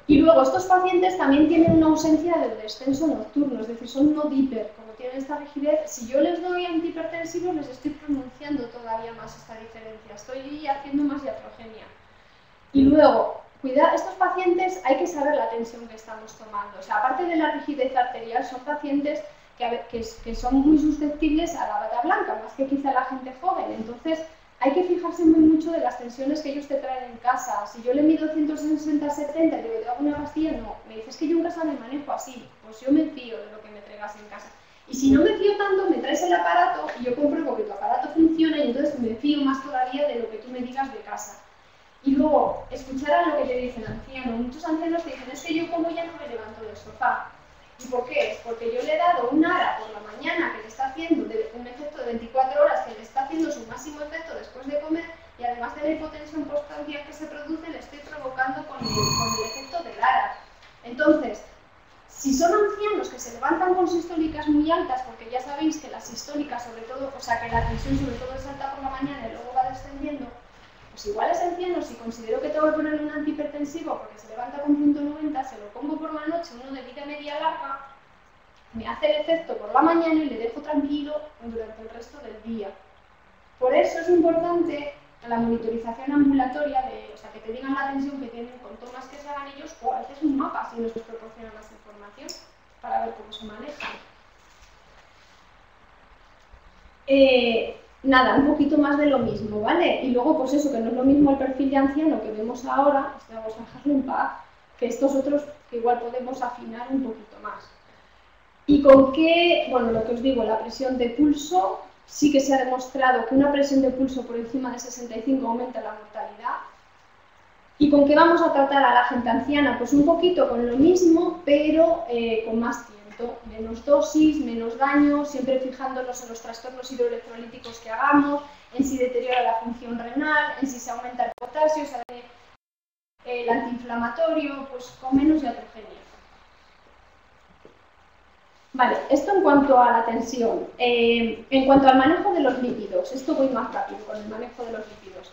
Y luego estos pacientes también tienen una ausencia del descenso nocturno, es decir, son no diper, como tienen esta rigidez. Si yo les doy antihipertensivos les estoy pronunciando todavía más esta diferencia, estoy haciendo más iatrogenia. Y luego, cuidado, estos pacientes hay que saber la tensión que estamos tomando. O sea, aparte de la rigidez arterial, son pacientes que son muy susceptibles a la bata blanca, más que quizá la gente joven. Entonces, hay que fijarse muy mucho de las tensiones que ellos te traen en casa. Si yo le mido 160-70 y digo, ¿te hago una pastilla? No. Me dices que yo en casa me manejo así. Pues yo me fío de lo que me traigas en casa. Y si no me fío tanto, me traes el aparato y yo compruebo que tu aparato funciona y entonces me fío más todavía de lo que tú me digas de casa. Y luego, escuchar a lo que te dice el anciano. Muchos ancianos te dicen, es que yo como ya no me levanto del sofá. ¿Y por qué? Porque yo le he dado un ARA por la mañana que le está haciendo un efecto de 24 horas, que le está haciendo su máximo efecto después de comer, y además de la hipotensión postprandial que se produce, le estoy provocando con el efecto del ARA. Entonces, si son ancianos que se levantan con sistólicas muy altas, porque ya sabéis que la sistólica, sobre todo, o sea, que la tensión sobre todo es alta por la mañana y luego va descendiendo, pues igual es anciano, si considero que tengo que ponerle un antihipertensivo porque se levanta con 190, se lo pongo por la noche, uno de vida media larga, me hace el efecto por la mañana y le dejo tranquilo durante el resto del día. Por eso es importante la monitorización ambulatoria, o sea, que te digan la tensión que tienen con tomas que se hagan ellos, o a veces un mapa si nos proporciona más información para ver cómo se maneja. Nada, un poquito más de lo mismo, ¿vale? Y luego, pues eso, que no es lo mismo el perfil de anciano que vemos ahora, vamos a dejarlo en paz, que estos otros que igual podemos afinar un poquito más. ¿Y con qué? Bueno, lo que os digo, la presión de pulso, sí que se ha demostrado que una presión de pulso por encima de 65 aumenta la mortalidad. ¿Y con qué vamos a tratar a la gente anciana? Pues un poquito con lo mismo, pero con más tiempo. Menos dosis, menos daño, siempre fijándonos en los trastornos hidroelectrolíticos que hagamos, en si deteriora la función renal, en si se aumenta el potasio, el antiinflamatorio, pues con menos iatrogenia. Vale, esto en cuanto a la tensión. En cuanto al manejo de los lípidos, esto voy más rápido con el manejo de los lípidos.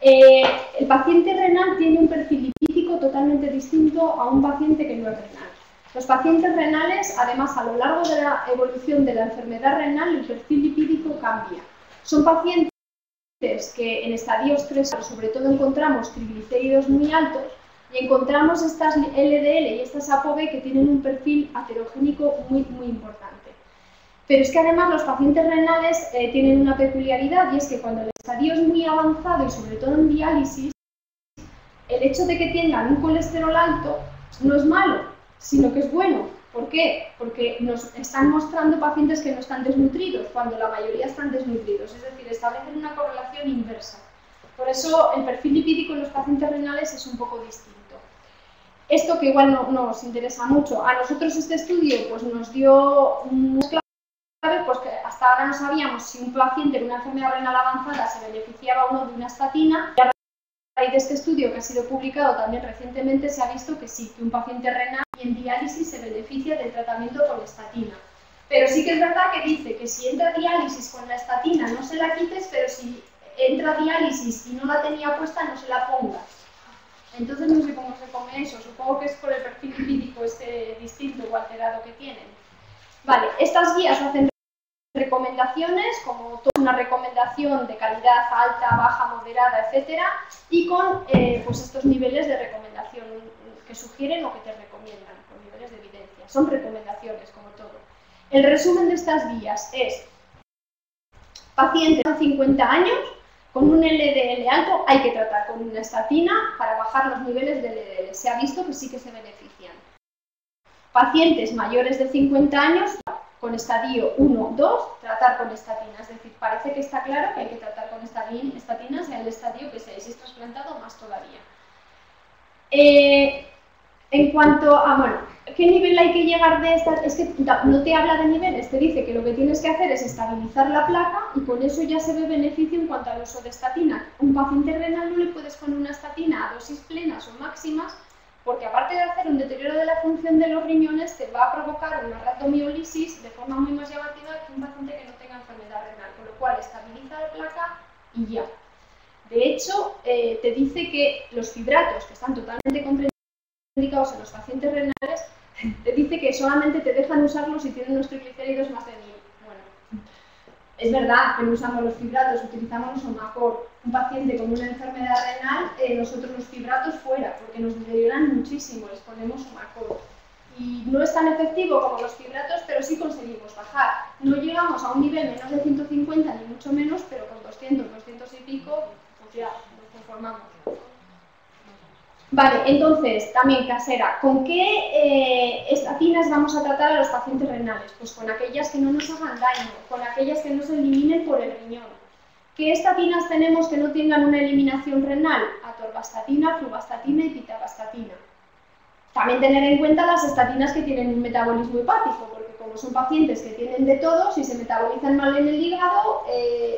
El paciente renal tiene un perfil lipídico totalmente distinto a un paciente que no es renal. Los pacientes renales, además, a lo largo de la evolución de la enfermedad renal, el perfil lipídico cambia. Son pacientes que en estadios 3, sobre todo, encontramos triglicéridos muy altos y encontramos estas LDL y estas ApoB que tienen un perfil aterogénico muy importante. Pero es que además los pacientes renales tienen una peculiaridad, y es que cuando el estadio es muy avanzado y sobre todo en diálisis, el hecho de que tengan un colesterol alto no es malo, sino que es bueno. ¿Por qué? Porque nos están mostrando pacientes que no están desnutridos, cuando la mayoría están desnutridos, es decir, establecen una correlación inversa. Por eso el perfil lipídico en los pacientes renales es un poco distinto. Esto que igual no nos interesa mucho, a nosotros este estudio pues, nos dio unas claves, pues que hasta ahora no sabíamos si un paciente con una enfermedad renal avanzada se beneficiaba o no de una estatina. raíz de este estudio que ha sido publicado también recientemente se ha visto que sí, que un paciente renal en diálisis se beneficia del tratamiento con estatina. Pero sí que es verdad que dice que si entra diálisis con la estatina no se la quites, pero si entra diálisis y no la tenía puesta no se la pongas. Entonces no sé cómo se come eso, supongo que es por el perfil lipídico distinto o alterado que tienen. Vale, estas guías hacen recomendaciones, como toda una recomendación de calidad alta, baja, moderada, etcétera, y con pues estos niveles de recomendación que sugieren o que te recomiendan, con niveles de evidencia. Son recomendaciones, como todo. El resumen de estas guías es: pacientes de 50 años con un LDL alto hay que tratar con una estatina para bajar los niveles de LDL. Se ha visto que sí que se benefician. Pacientes mayores de 50 años con estadio 1, 2, tratar con estatina. Es decir, parece que está claro que hay que tratar con estatinas en el estadio que 6, si es trasplantado, más todavía. En cuanto a, bueno, ¿qué nivel hay que llegar de esta? Es que no te habla de niveles, te dice que lo que tienes que hacer es estabilizar la placa y con eso ya se ve beneficio en cuanto al uso de estatina. Un paciente renal no le puedes poner una estatina a dosis plenas o máximas, porque aparte de hacer un deterioro de la función de los riñones, te va a provocar una rhabdomiólisis de forma muy más llamativa que un paciente que no tenga enfermedad renal, con lo cual estabiliza la placa y ya. De hecho, te dice que los fibratos, que están totalmente contraindicados en los pacientes renales, te dice que solamente te dejan usarlos si tienen unos triglicéridos más de 1000. Bueno, es verdad que no usamos los fibratos, utilizamos los Omacor. Un paciente con una enfermedad renal, nosotros los fibratos fuera, porque nos deterioran muchísimo, les ponemos Omacor. Y no es tan efectivo como los fibratos, pero sí conseguimos bajar. No llegamos a un nivel menos de 150, ni mucho menos, pero con 200, 200 y pico, pues ya nos conformamos. Vale, entonces, también casera, ¿con qué estatinas vamos a tratar a los pacientes renales? Pues con aquellas que no nos hagan daño, con aquellas que no se eliminen por el riñón. ¿Qué estatinas tenemos que no tengan una eliminación renal? Atorvastatina, fluvastatina y pitavastatina. También tener en cuenta las estatinas que tienen un metabolismo hepático, porque como son pacientes que tienen de todo, si se metabolizan mal en el hígado,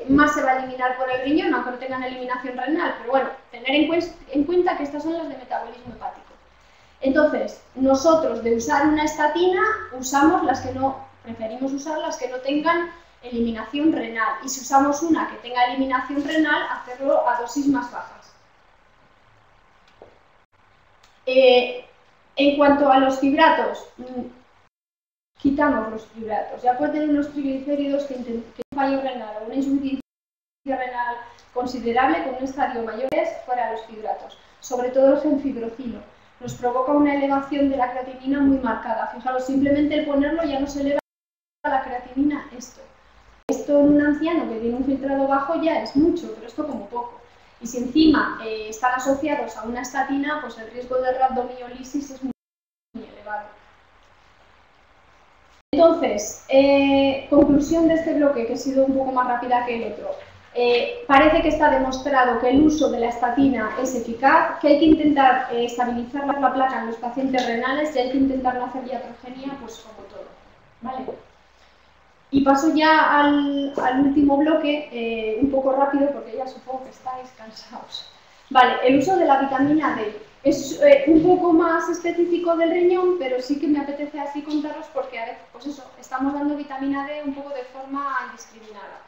más se va a eliminar por el riñón, aunque no tengan eliminación renal. Pero bueno, tener en cuenta que estas son las de metabolismo hepático. Entonces, nosotros de usar una estatina, usamos las que no, preferimos usar las que no tengan eliminación renal. Y si usamos una que tenga eliminación renal, hacerlo a dosis más bajas. En cuanto a los fibratos, quitamos los fibratos. Ya puede tener unos triglicéridos que un fallo renal o una insuficiencia renal considerable con un estadio mayor, fuera los fibratos. Sobre todo el genfibrocilo. Nos provoca una elevación de la creatinina muy marcada. Fijaros, simplemente el ponerlo ya nos eleva la creatinina esto. Esto en un anciano que tiene un filtrado bajo ya es mucho, pero esto como poco. Y si encima están asociados a una estatina, pues el riesgo de rhabdomiólisis es muy elevado. Entonces, conclusión de este bloque, que ha sido un poco más rápida que el otro. Parece que está demostrado que el uso de la estatina es eficaz, que hay que intentar estabilizar la placa en los pacientes renales y hay que intentar no hacer iatrogenia, pues como todo. ¿Vale? Y paso ya al último bloque, un poco rápido porque ya supongo que estáis cansados. Vale, el uso de la vitamina D es un poco más específico del riñón, pero sí que me apetece así contaros porque a veces, pues eso, estamos dando vitamina D un poco de forma indiscriminada.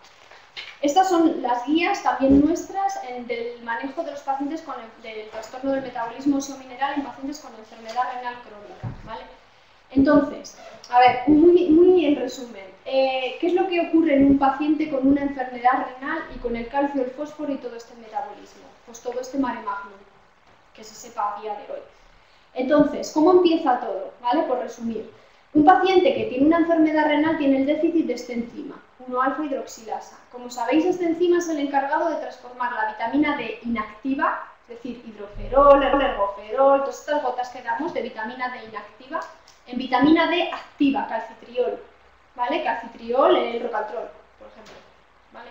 Estas son las guías también nuestras del manejo de los pacientes con del trastorno del metabolismo óseo mineral en pacientes con enfermedad renal crónica, ¿vale? Entonces, a ver, muy en resumen, ¿qué es lo que ocurre en un paciente con una enfermedad renal y con el calcio, el fósforo y todo este metabolismo? Pues todo este mare magnum, que se sepa a día de hoy. Entonces, ¿cómo empieza todo? ¿Vale? Por resumir, un paciente que tiene una enfermedad renal tiene el déficit de esta enzima, 1-alfa-hidroxilasa. Como sabéis, esta enzima es el encargado de transformar la vitamina D inactiva, es decir, hidroferol, ergoferol, todas estas gotas que damos de vitamina D inactiva, en vitamina D activa, calcitriol, ¿vale? Calcitriol, el rocatrol, por ejemplo, ¿vale?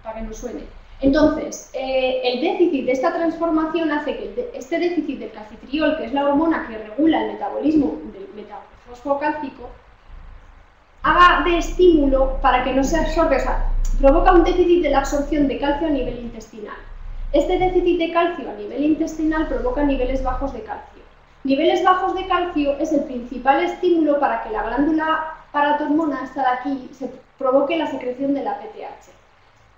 Para que nos suene. Entonces, el déficit de esta transformación hace que este déficit del calcitriol, que es la hormona que regula el metabolismo del metafósforo cálcico, haga de estímulo para que no se absorbe, o sea, provoca un déficit de la absorción de calcio a nivel intestinal. Este déficit de calcio a nivel intestinal provoca niveles bajos de calcio. Niveles bajos de calcio es el principal estímulo para que la glándula paratormona, esta de aquí, se provoque la secreción de la PTH.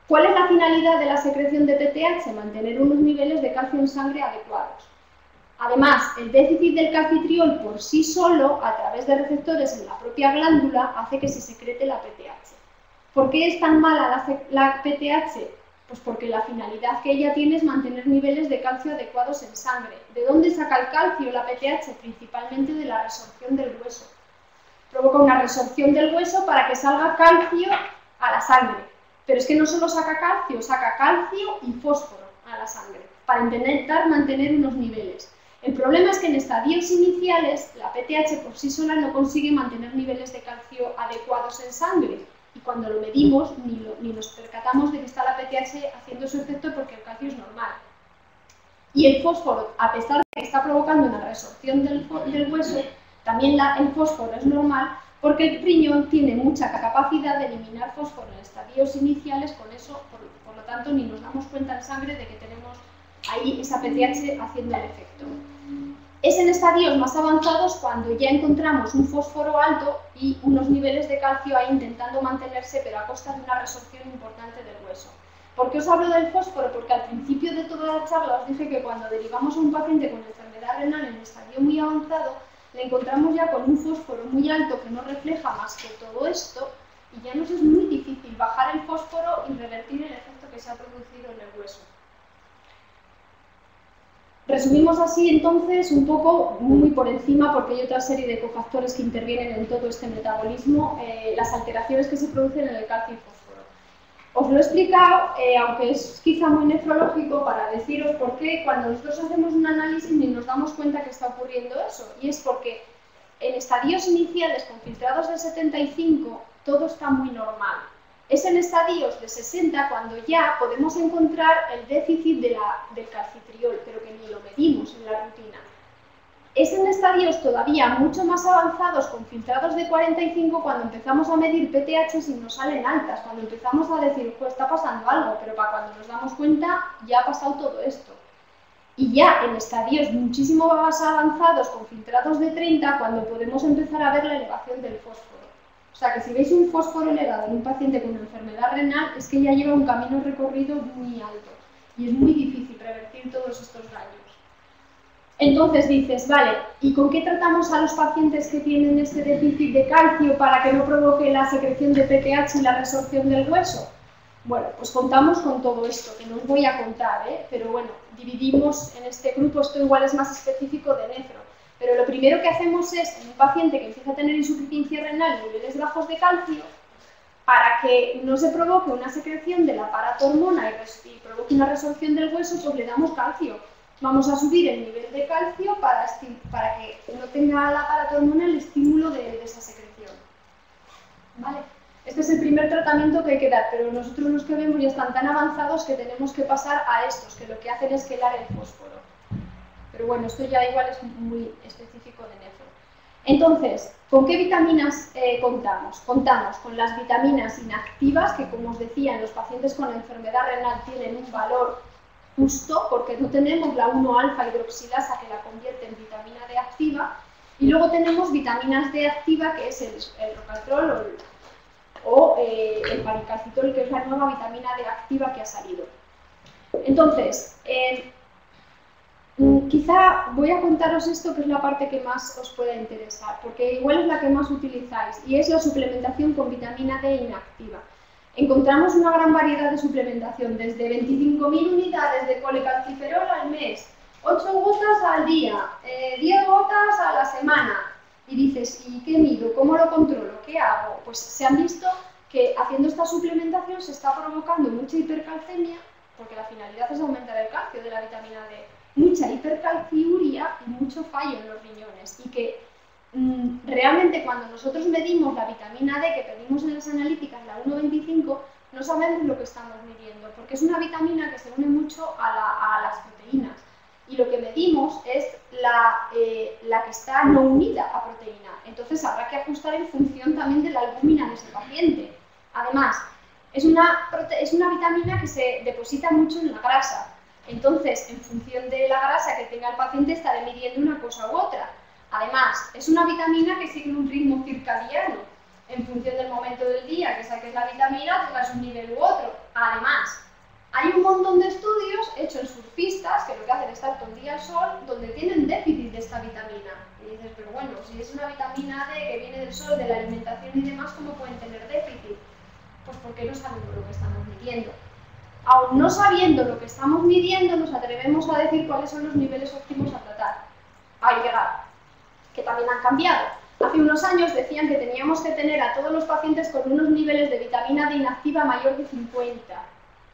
¿Cuál es la finalidad de la secreción de PTH? Mantener unos niveles de calcio en sangre adecuados. Además, el déficit del calcitriol por sí solo, a través de receptores en la propia glándula, hace que se secrete la PTH. ¿Por qué es tan mala la PTH? Pues porque la finalidad que ella tiene es mantener niveles de calcio adecuados en sangre. ¿De dónde saca el calcio la PTH? Principalmente de la resorción del hueso. Provoca una resorción del hueso para que salga calcio a la sangre. Pero es que no solo saca calcio y fósforo a la sangre, para intentar mantener unos niveles. El problema es que en estadios iniciales la PTH por sí sola no consigue mantener niveles de calcio adecuados en sangre. Y cuando lo medimos, ni nos percatamos de que está la PTH haciendo su efecto porque el calcio es normal. Y el fósforo, a pesar de que está provocando una resorción del hueso, también el fósforo es normal porque el riñón tiene mucha capacidad de eliminar fósforo en estadios iniciales, con eso, por lo tanto, ni nos damos cuenta en sangre de que tenemos ahí esa PTH haciendo el efecto. Es en estadios más avanzados cuando ya encontramos un fósforo alto y unos niveles de calcio ahí intentando mantenerse, pero a costa de una resorción importante del hueso. ¿Por qué os hablo del fósforo? Porque al principio de toda la charla os dije que cuando derivamos a un paciente con enfermedad renal en estadio muy avanzado, le encontramos ya con un fósforo muy alto que no refleja más que todo esto, y ya nos es muy difícil bajar el fósforo y revertir el efecto que se ha producido en el hueso. Resumimos así entonces un poco, muy por encima, porque hay otra serie de cofactores que intervienen en todo este metabolismo, las alteraciones que se producen en el calcio y fósforo. Os lo he explicado, aunque es quizá muy nefrológico, para deciros por qué cuando nosotros hacemos un análisis ni nos damos cuenta que está ocurriendo eso, y es porque en estadios iniciales con filtrados de 75 todo está muy normal. Es en estadios de 60 cuando ya podemos encontrar el déficit del calcitriol, pero que ni lo medimos en la rutina. Es en estadios todavía mucho más avanzados con filtrados de 45 cuando empezamos a medir PTH y nos salen altas, cuando empezamos a decir, pues está pasando algo, pero para cuando nos damos cuenta ya ha pasado todo esto. Y ya en estadios muchísimo más avanzados con filtrados de 30 cuando podemos empezar a ver la elevación del fósforo. O sea que si veis un fósforo elevado en un paciente con una enfermedad renal, es que ya lleva un camino recorrido muy alto y es muy difícil revertir todos estos daños. Entonces dices, vale, ¿y con qué tratamos a los pacientes que tienen este déficit de calcio para que no provoque la secreción de PTH y la resorción del hueso? Bueno, pues contamos con todo esto, que no os voy a contar, pero bueno, dividimos en este grupo, esto igual es más específico de nefro. Pero lo primero que hacemos es, en un paciente que empieza a tener insuficiencia renal y niveles bajos de calcio, para que no se provoque una secreción de la paratormona y provoque una resorción del hueso, pues le damos calcio. Vamos a subir el nivel de calcio para que no tenga la paratormona el estímulo de esa secreción. ¿Vale? Este es el primer tratamiento que hay que dar, pero nosotros los que vemos ya están tan avanzados que tenemos que pasar a estos, que lo que hacen es quelar el fósforo. Pero bueno, esto ya igual es muy específico de nefro. Entonces, ¿con qué vitaminas contamos? Contamos con las vitaminas inactivas, que como os decía, en los pacientes con enfermedad renal tienen un valor justo, porque no tenemos la 1-alfa hidroxilasa que la convierte en vitamina D activa, y luego tenemos vitaminas D activa, que es el rocatrol o el paricalcitol, que es la nueva vitamina D activa que ha salido. Entonces, quizá voy a contaros esto, que es la parte que más os pueda interesar, porque igual es la que más utilizáis, y es la suplementación con vitamina D inactiva. Encontramos una gran variedad de suplementación, desde 25.000 unidades de colecalciferol al mes, 8 gotas al día, 10 gotas a la semana. Y dices, ¿y qué mido? ¿Cómo lo controlo? ¿Qué hago? Pues se han visto que haciendo esta suplementación se está provocando mucha hipercalcemia, porque la finalidad es aumentar el calcio de la vitamina D, mucha hipercalciuria y mucho fallo en los riñones, y que realmente cuando nosotros medimos la vitamina D que pedimos en las analíticas, la 1,25, no sabemos lo que estamos midiendo, porque es una vitamina que se une mucho a las proteínas, y lo que medimos es la que está no unida a proteína. Entonces habrá que ajustar en función también de la albúmina de ese paciente. Además, es una vitamina que se deposita mucho en la grasa. Entonces, en función de la grasa que tenga el paciente, estaré midiendo una cosa u otra. Además, es una vitamina que sigue un ritmo circadiano. En función del momento del día que saques la vitamina, tengas un nivel u otro. Además, hay un montón de estudios hechos en surfistas que lo que hacen es estar todo el día al sol, donde tienen déficit de esta vitamina. Y dices, pero bueno, si es una vitamina D que viene del sol, de la alimentación y demás, ¿cómo pueden tener déficit? Pues porque no sabemos lo que estamos midiendo. Aún no sabiendo lo que estamos midiendo, nos atrevemos a decir cuáles son los niveles óptimos a tratar, a llegar, que también han cambiado. Hace unos años decían que teníamos que tener a todos los pacientes con unos niveles de vitamina D inactiva mayor de 50.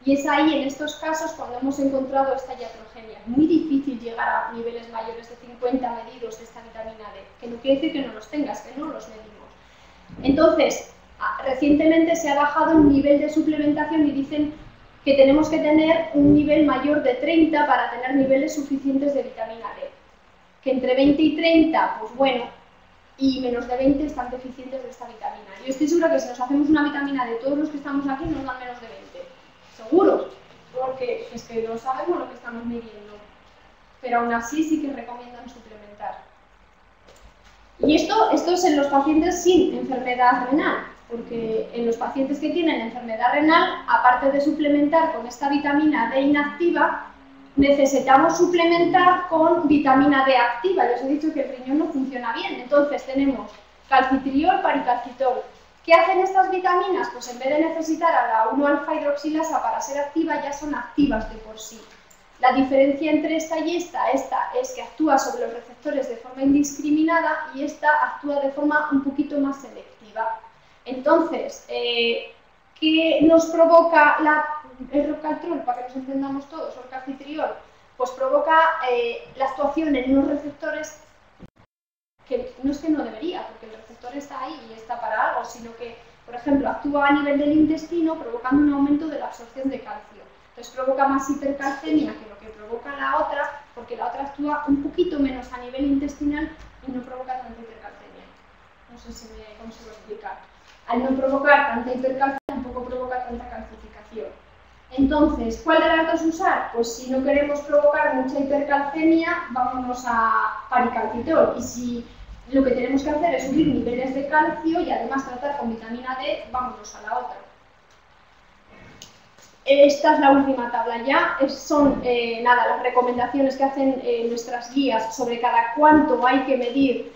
Y es ahí, en estos casos, cuando hemos encontrado esta iatrogenia. Es muy difícil llegar a niveles mayores de 50 medidos de esta vitamina D, que no quiere decir que no los tengas, que no los medimos. Entonces, recientemente se ha bajado el nivel de suplementación y dicen que tenemos que tener un nivel mayor de 30 para tener niveles suficientes de vitamina D. Que entre 20 y 30, pues bueno, y menos de 20 están deficientes de esta vitamina. Yo estoy segura que si nos hacemos una vitamina D, todos los que estamos aquí nos dan menos de 20. Seguro, porque es que no sabemos lo que estamos midiendo. Pero aún así sí que recomiendan suplementar. Y esto es en los pacientes sin enfermedad renal. Porque en los pacientes que tienen enfermedad renal, aparte de suplementar con esta vitamina D inactiva, necesitamos suplementar con vitamina D activa. Ya os he dicho que el riñón no funciona bien. Entonces tenemos calcitriol, paricalcitol. ¿Qué hacen estas vitaminas? Pues en vez de necesitar a la 1-alfa-hidroxilasa para ser activa, ya son activas de por sí. La diferencia entre esta y esta es que actúa sobre los receptores de forma indiscriminada y esta actúa de forma un poquito más selectiva. Entonces, ¿qué nos provoca el rocatrol, para que nos entendamos todos, o el calcitriol? Pues provoca la actuación en unos receptores que no es que no debería, porque el receptor está ahí y está para algo, sino que, por ejemplo, actúa a nivel del intestino provocando un aumento de la absorción de calcio. Entonces provoca más hipercalcemia que lo que provoca la otra, porque la otra actúa un poquito menos a nivel intestinal y no provoca tanta hipercalcemia. No sé si me consigo explicar. Al no provocar tanta hipercalcemia, tampoco provoca tanta calcificación. Entonces, ¿cuál de las dos usar? Pues si no queremos provocar mucha hipercalcemia, vámonos a paricalcitol. Y si lo que tenemos que hacer es subir niveles de calcio y además tratar con vitamina D, vámonos a la otra. Esta es la última tabla ya. Son las recomendaciones que hacen nuestras guías sobre cada cuánto hay que medir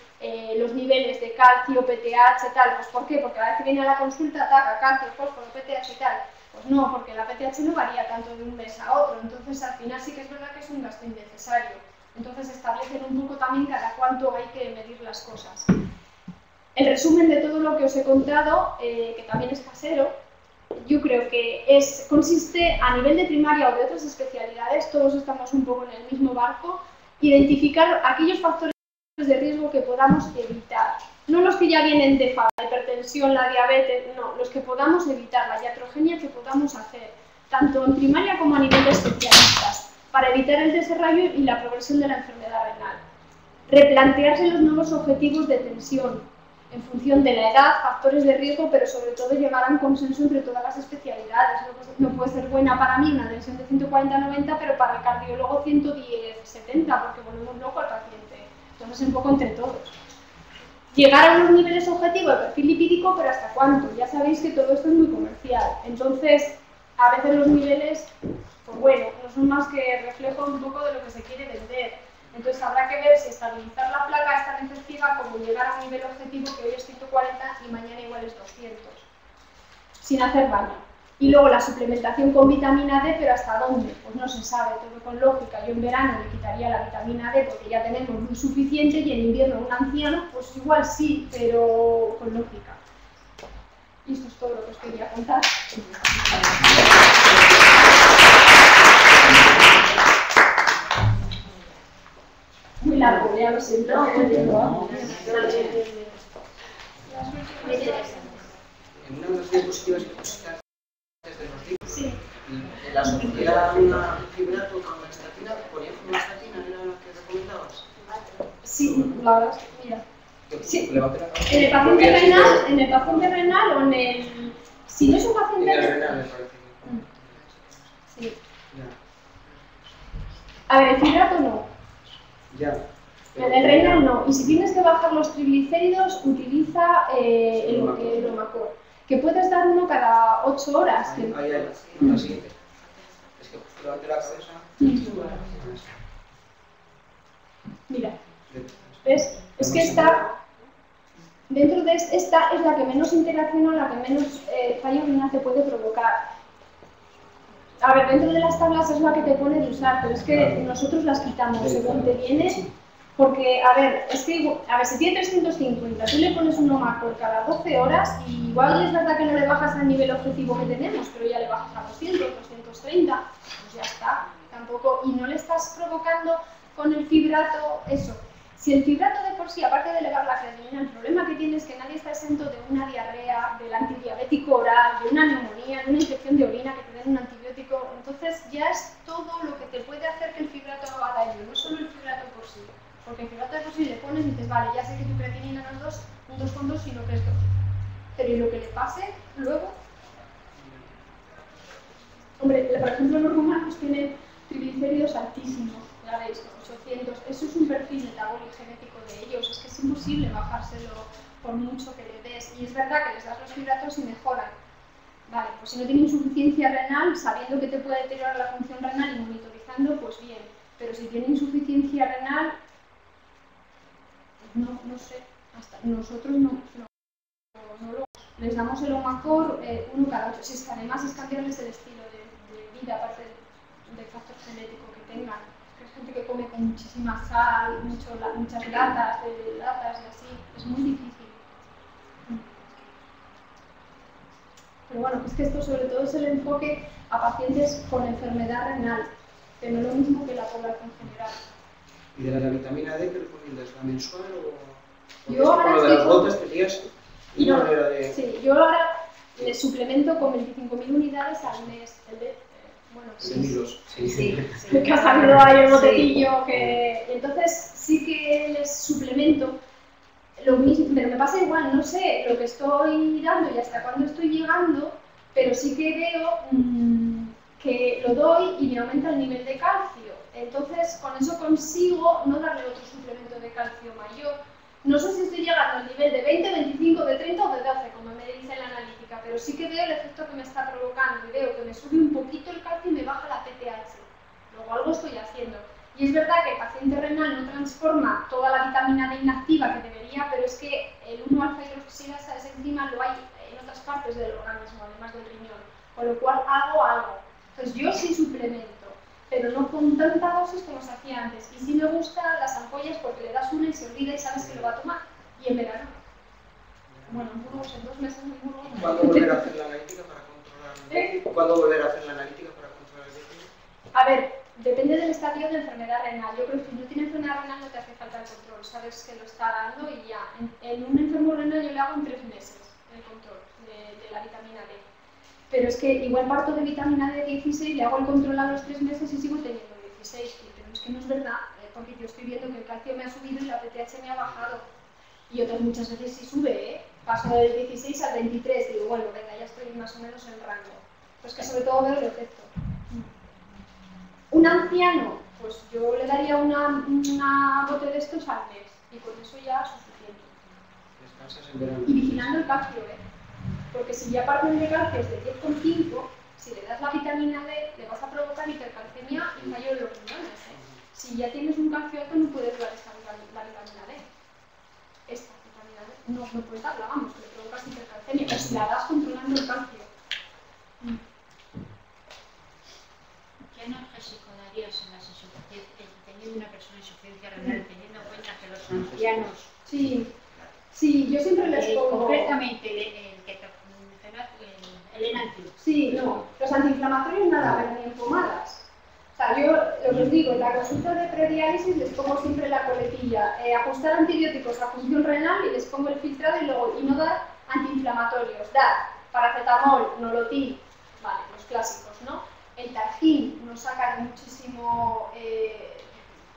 los niveles de calcio, PTH, tal. Pues ¿por qué? Porque a la vez que viene a la consulta ataca calcio, fósforo, PTH y tal. Pues no, porque la PTH no varía tanto de un mes a otro, entonces al final sí que es verdad que es un gasto innecesario. Entonces establecen un poco también cada cuánto hay que medir las cosas. El resumen de todo lo que os he contado, que también es casero, yo creo que consiste a nivel de primaria o de otras especialidades, todos estamos un poco en el mismo barco, identificar aquellos factores de riesgo que podamos evitar. No los que ya vienen de fábrica, la hipertensión, la diabetes, no, los que podamos evitar, la iatrogenia que podamos hacer, tanto en primaria como a nivel de especialistas, para evitar el desarrollo y la progresión de la enfermedad renal. Replantearse los nuevos objetivos de tensión, en función de la edad, factores de riesgo, pero sobre todo llegar a un consenso entre todas las especialidades. No puede ser buena para mí una tensión de 140-90, pero para el cardiólogo 110-70, porque volvemos loco al paciente. Entonces, un poco entre todos. Llegar a unos niveles objetivos de perfil lipídico, pero ¿hasta cuánto? Ya sabéis que todo esto es muy comercial. Entonces, a veces los niveles, pues bueno, no son más que reflejo un poco de lo que se quiere vender. Entonces habrá que ver si estabilizar la placa es tan efectiva como llegar a un nivel objetivo que hoy es 140 y mañana igual es 200, sin hacer daño. Y luego la suplementación con vitamina D, pero ¿hasta dónde? Pues no se sabe, todo con lógica. Yo en verano le quitaría la vitamina D porque ya tenemos muy suficiente y en invierno un anciano, pues igual sí, pero con lógica. Y esto es todo lo que os quería contar. Muy largo, ya lo siento. En una de las diapositivas que pusiste desde los libros, sí. En la asociada una fibrato con la estatina, ¿ponía fluostatina? ¿Era lo que recomendabas? Sí, la verdad, mira. Sí. Levanté la cabeza. En el paciente renal o en el... Si no es un paciente renal, me parece. Sí. A ver, el fibrato no. Ya. El renal no. Y si tienes que bajar los triglicéridos, utiliza el Omacor. Que puedes dar uno cada 8 horas. Ahí, la siguiente. Es que levante la cabeza. Mira, ¿ves? Es que dentro de esta es la que menos interacciona, la que menos fallo renal te puede provocar. A ver, dentro de las tablas es la que te pone de usar, pero es que nosotros las quitamos según te viene, porque, a ver, es que, a ver, si tiene 350, tú le pones un Omacor cada 12 horas y igual es verdad que no le bajas al nivel objetivo que tenemos, pero ya le bajas a 200, 230, pues ya está, tampoco, y no le estás provocando con el fibrato eso. Si el fibrato de por sí, aparte de elevar la creatinina, el problema que tiene es que nadie está exento de una diarrea, del antidiabético oral, de una neumonía, de una infección de orina que te den un antibiótico. Entonces ya es todo lo que te puede hacer que el fibrato haga daño, no solo el fibrato por sí. Porque el fibrato de por sí le pones y dices, vale, ya sé que tu creatinina no es un 2,2 sino que es 2. Pero ¿y lo que le pase luego? Hombre, por ejemplo, los rumanos tienen triglicéridos altísimos. Ya veis, 800, eso es un perfil metabólico genético de ellos, es que es imposible bajárselo por mucho que le des, y es verdad que les das los fibratos y mejoran. Vale, pues si no tienen insuficiencia renal, sabiendo que te puede deteriorar la función renal y monitorizando, pues bien, pero si tienen insuficiencia renal, no sé, hasta nosotros no les damos el Omacor uno cada 8, si es que además es cambiarles el estilo de vida, aparte del factor genético que tengan. Hay gente que come con muchísima sal, muchas latas y así, es muy difícil. Pero bueno, es que esto sobre todo es el enfoque a pacientes con enfermedad renal, que no es lo mismo que la población general. ¿Y de la vitamina D qué recomiendas? ¿La mensual o yo ahora con lo de las gotas tenías una manera de...? Sí, yo ahora les suplemento con 25.000 unidades al mes. Bueno, sí. Que ha salido ahí el botequillo, que entonces sí que les suplemento lo mismo, pero me pasa igual, no sé lo que estoy dando y hasta cuándo estoy llegando, pero sí que veo que lo doy y me aumenta el nivel de calcio. Entonces con eso consigo no darle otro suplemento de calcio mayor. No sé si estoy llegando al nivel de 20, 25, de 30 o de 12, como me dice la analítica, pero sí que veo el efecto que me está provocando y veo que me sube un poquito el calcio y me baja la PTH. Luego algo estoy haciendo. Y es verdad que el paciente renal no transforma toda la vitamina D inactiva que debería, pero es que el 1-alfa-hidroxilasa, esa enzima, lo hay en otras partes del organismo, además del riñón, con lo cual hago algo. Entonces yo sí suplemento, pero no con tanta dosis como se hacía antes. Y sí me gustan las ampollas porque le das una y se olvida y sabes que lo va a tomar. Y en verano. Bueno, en Burgos, en 2 meses en Burgos. ¿Cuándo volver a hacer la analítica para controlar? ¿Cuándo volver a hacer la analítica para controlar el déficit? A ver, depende del estadio de enfermedad renal. Yo creo que si no tiene enfermedad renal no te hace falta el control. Sabes que lo está dando y ya. En un enfermo renal yo le hago en 3 meses el control de la vitamina D. Pero es que igual parto de vitamina D16, le hago el control a los 3 meses y sigo teniendo 16. Pero es que no es verdad, porque yo estoy viendo que el calcio me ha subido y la PTH me ha bajado. Y otras muchas veces sí sube, paso del 16 al 23, digo, bueno, venga, ya estoy más o menos en rango. Pues que sobre todo veo el efecto. Un anciano, pues yo le daría una bote de estos al mes y con eso ya es suficiente. Descansas en verano. Y vigilando el calcio, porque si ya parten de calcios de 10,5, si le das la vitamina D, le vas a provocar hipercalcemia y fallo en los riñones. Si ya tienes un calcio alto, no puedes dar la vitamina D. Esta vitamina D no puedes darla, vamos, que le provocas hipercalcemia, pero si la das controlando el calcio. ¿Qué analgésico darías en la sesión? Teniendo una persona en insuficiencia renal, teniendo en cuenta que los ancianos... Sí, yo siempre les pongo... Concretamente, el enantium. Sí, no, los antiinflamatorios nada, pero ni en pomadas. O sea, yo lo que os digo, en la consulta de prediálisis les pongo siempre la coletilla, ajustar antibióticos a función renal y les pongo el filtrado y no dar antiinflamatorios, dar paracetamol, nolotil, vale, los clásicos, ¿no? El Targin nos saca muchísimo,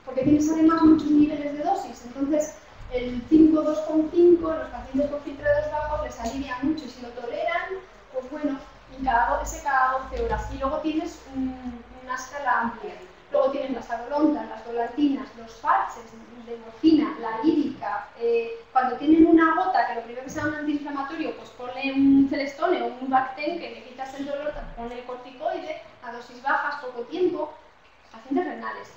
porque tienes además muchos niveles de dosis, entonces el 5,2,5, los pacientes con filtrados bajos les alivia mucho y si lo toleran, pues bueno, ese cada 12 horas. Y luego tienes una escala amplia. Luego tienes las adolontas, las dolantinas, los parches de morfina, la lírica, cuando tienen una gota que lo primero que sea un antiinflamatorio, pues ponle un celestone o un Bacten que le quitas el dolor, ponle el corticoide a dosis bajas, poco tiempo, pacientes renales,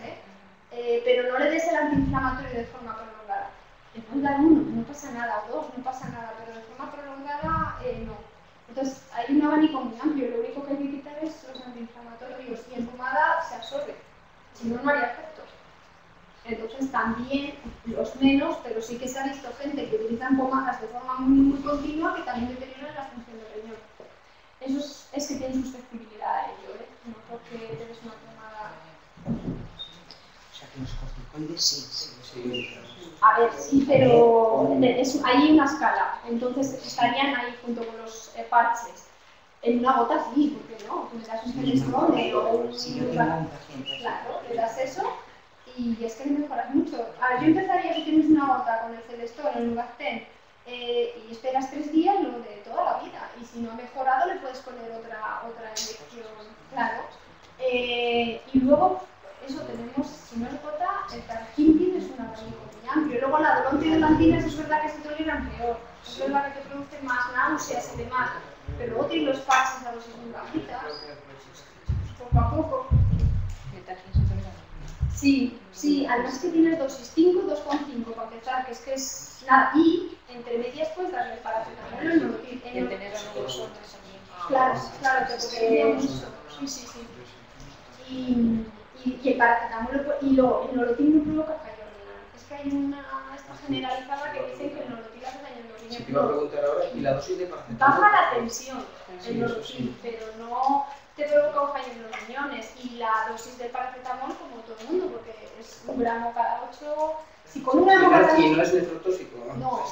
pero no le des el antiinflamatorio de forma prolongada. Le puedes dar uno, no pasa nada, o dos, no pasa nada, pero de forma prolongada no. Entonces hay un abanico muy amplio, lo único que hay que quitar es los antiinflamatorios y en pomada se absorbe, si no, no haría efecto. Entonces también los menos, pero sí que se ha visto gente que utilizan pomadas de forma muy continua que también deterioran la función del riñón. Eso es que tiene susceptibilidad a ello, no porque te des una pomada. O sea que los corticoides sí. A ver, sí, pero hay una escala, entonces estarían ahí junto con los parches. En una gota sí, ¿por qué no? Tú le das un celestone o un... Sí, yo tengo un paciente. Claro, le das eso y es que le mejoras mucho. A ver, yo empezaría si tienes una gota con el celestone, el Bacten, y esperas 3 días, lo de toda la vida. Y si no ha mejorado, le puedes poner otra inyección, claro. Y luego, eso tenemos, si no es gota, el Tarquintin es un abanico muy amplio. Luego la dolontia y dolantinas es verdad que se toleran peor. Es verdad que te produce más náuseas y demás. Pero luego tienes los parches a dosis muy bajitas, poco a poco. Sí, además que tienes dosis 5, 2,5 para empezar, que es nada. Y entre medias puedes darle el paracetamol y el nolotil. Y el tener nosotros también. Claro, te potenciamos eso. Sí. Y el paracetamol y el nolotil no provoca fallo renal. Es que hay una generalizada que dicen que el nolotil hace daño en los riñones. Si te iba a preguntar ahora, ¿y la dosis de paracetamol? Baja la tensión, el nolotil, pero no te provoca un fallo en los riñones. Y la dosis de paracetamol, como todo el mundo, porque es 1 gramo cada 8. Si con 1 gramo cada 8. Y no es nefrotóxico, ¿no? No.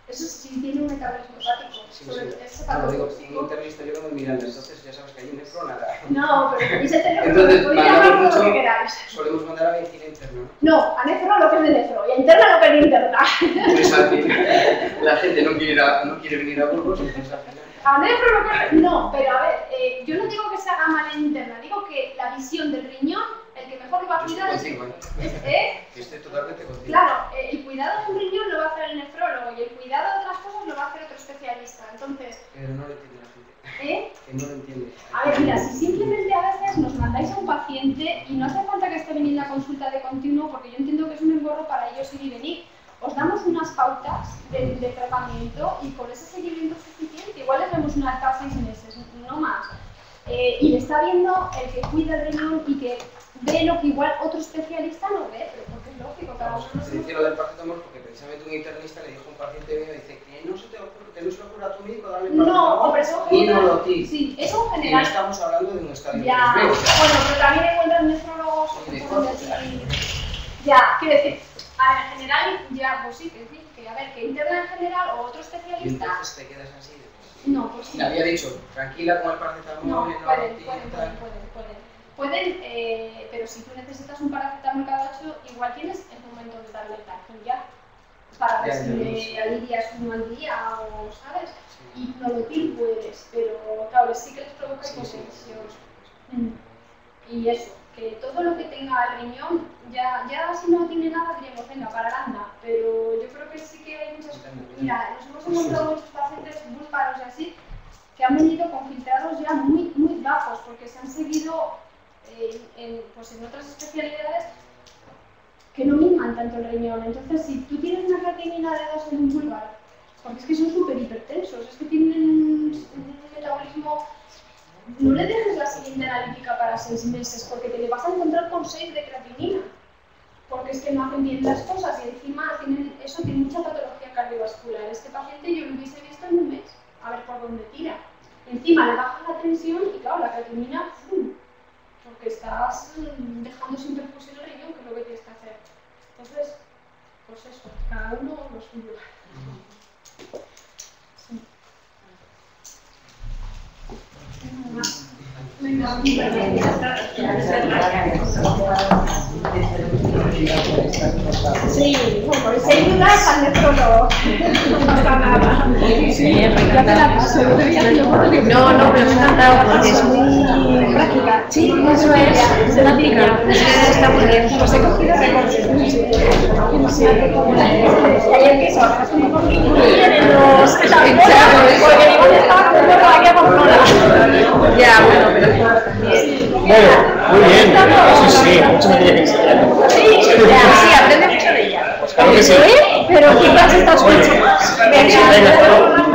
Eso sí tiene un metabolismo hepático. Es un internista yo no me miran, entonces ya sabes que hay un nefro nada. No, pero tenéis el teléfono, entonces, podéis llamar lo que queráis. Solemos mandar a medicina interna. No, a nefro lo que es de nefro y a interna lo que es de interna. Pues al final, la gente no quiere venir a Burgos, entonces al final. A nefro lo que es. No, pero a ver, yo no digo que se haga mal en interna, digo que la visión del riñón, el que mejor lo va a cuidar es. Estoy totalmente contigo. Claro, el cuidado de un riñón lo va a hacer el nefrólogo y el cuidado de otras cosas lo va a hacer otro especialista. Entonces. Pero no lo entiende la gente. Que no lo entiende. A ver, mira, si simplemente a veces nos mandáis a un paciente y no hace falta que esté viniendo a consulta de continuo, porque yo entiendo que es un engorro para ellos ir y venir. Os damos unas pautas de tratamiento y con ese seguimiento es suficiente. Igual les damos una cada 6 meses, no más. Y le está viendo el que cuida el riñón y que ve lo que igual otro especialista no ve, pero porque es lógico, cada uno no se dice lo del paracetamol porque precisamente un internista le dijo a un paciente mío, dice que no se le ocurra a tu médico darle paracetamol. No, hombre, eso y nolotil. Sí, eso en general. Y no estamos hablando de un estadio ya, 3B. Bueno, pero también encuentran nefrólogos ya, quiero decir, a ver, en general, ya, pues sí, que a ver, que interna en general o otro especialista. Y entonces te quedas así. No, pues sí. Le había dicho, tranquila con el paracetamol, no, pueden, pero si tú necesitas un paracetamol cada 8, igual tienes el momento de darle el tarjón ya, para ver si le alivias uno al día o, ¿sabes? Sí. Y nolotil puedes, pero claro, sí que les provoca hipotensión. Y eso, que todo lo que tenga el riñón, ya si no tiene nada diríamos, venga, para anda, pero yo creo que sí que hay muchas. Mira, nos hemos encontrado muchos pacientes búlgaros y así, que han venido con filtrados ya muy bajos, porque se han seguido en otras especialidades que no miman tanto el riñón. Entonces, si tú tienes una creatinina de 2 en un búlgaro, porque es que son súper hipertensos, es que tienen un metabolismo. No le dejes la siguiente analítica para 6 meses, porque te le vas a encontrar con 6 de creatinina, porque es que no hacen bien las cosas y encima tiene mucha patología cardiovascular. Este paciente yo lo hubiese visto en un mes, a ver por dónde tira. Encima le baja la tensión y claro, la creatinina, porque estás dejando sin perfusión el riñón, que es lo que tienes que hacer. Entonces, pues eso, cada uno lo suyo. Sí. Sí, bueno, si hay dudas al nefrólogo. No pasa nada. Sí, me encanta. No, No, pero me ha encantado porque es muy práctica. Sí, eso es. Se la aplica. Está muy bien. Pues he cogido recortes. Ayer que son un poquito de los... Porque mi madre estaba con una aquí a Pamplona. Ya, bueno, pero... Bueno, muy bien. Sí, sí, mucho me tiene que enseñar. Sí, aprende mucho de ella. Pues claro que sí. Pero quizás estás mucho. Venga, hasta luego.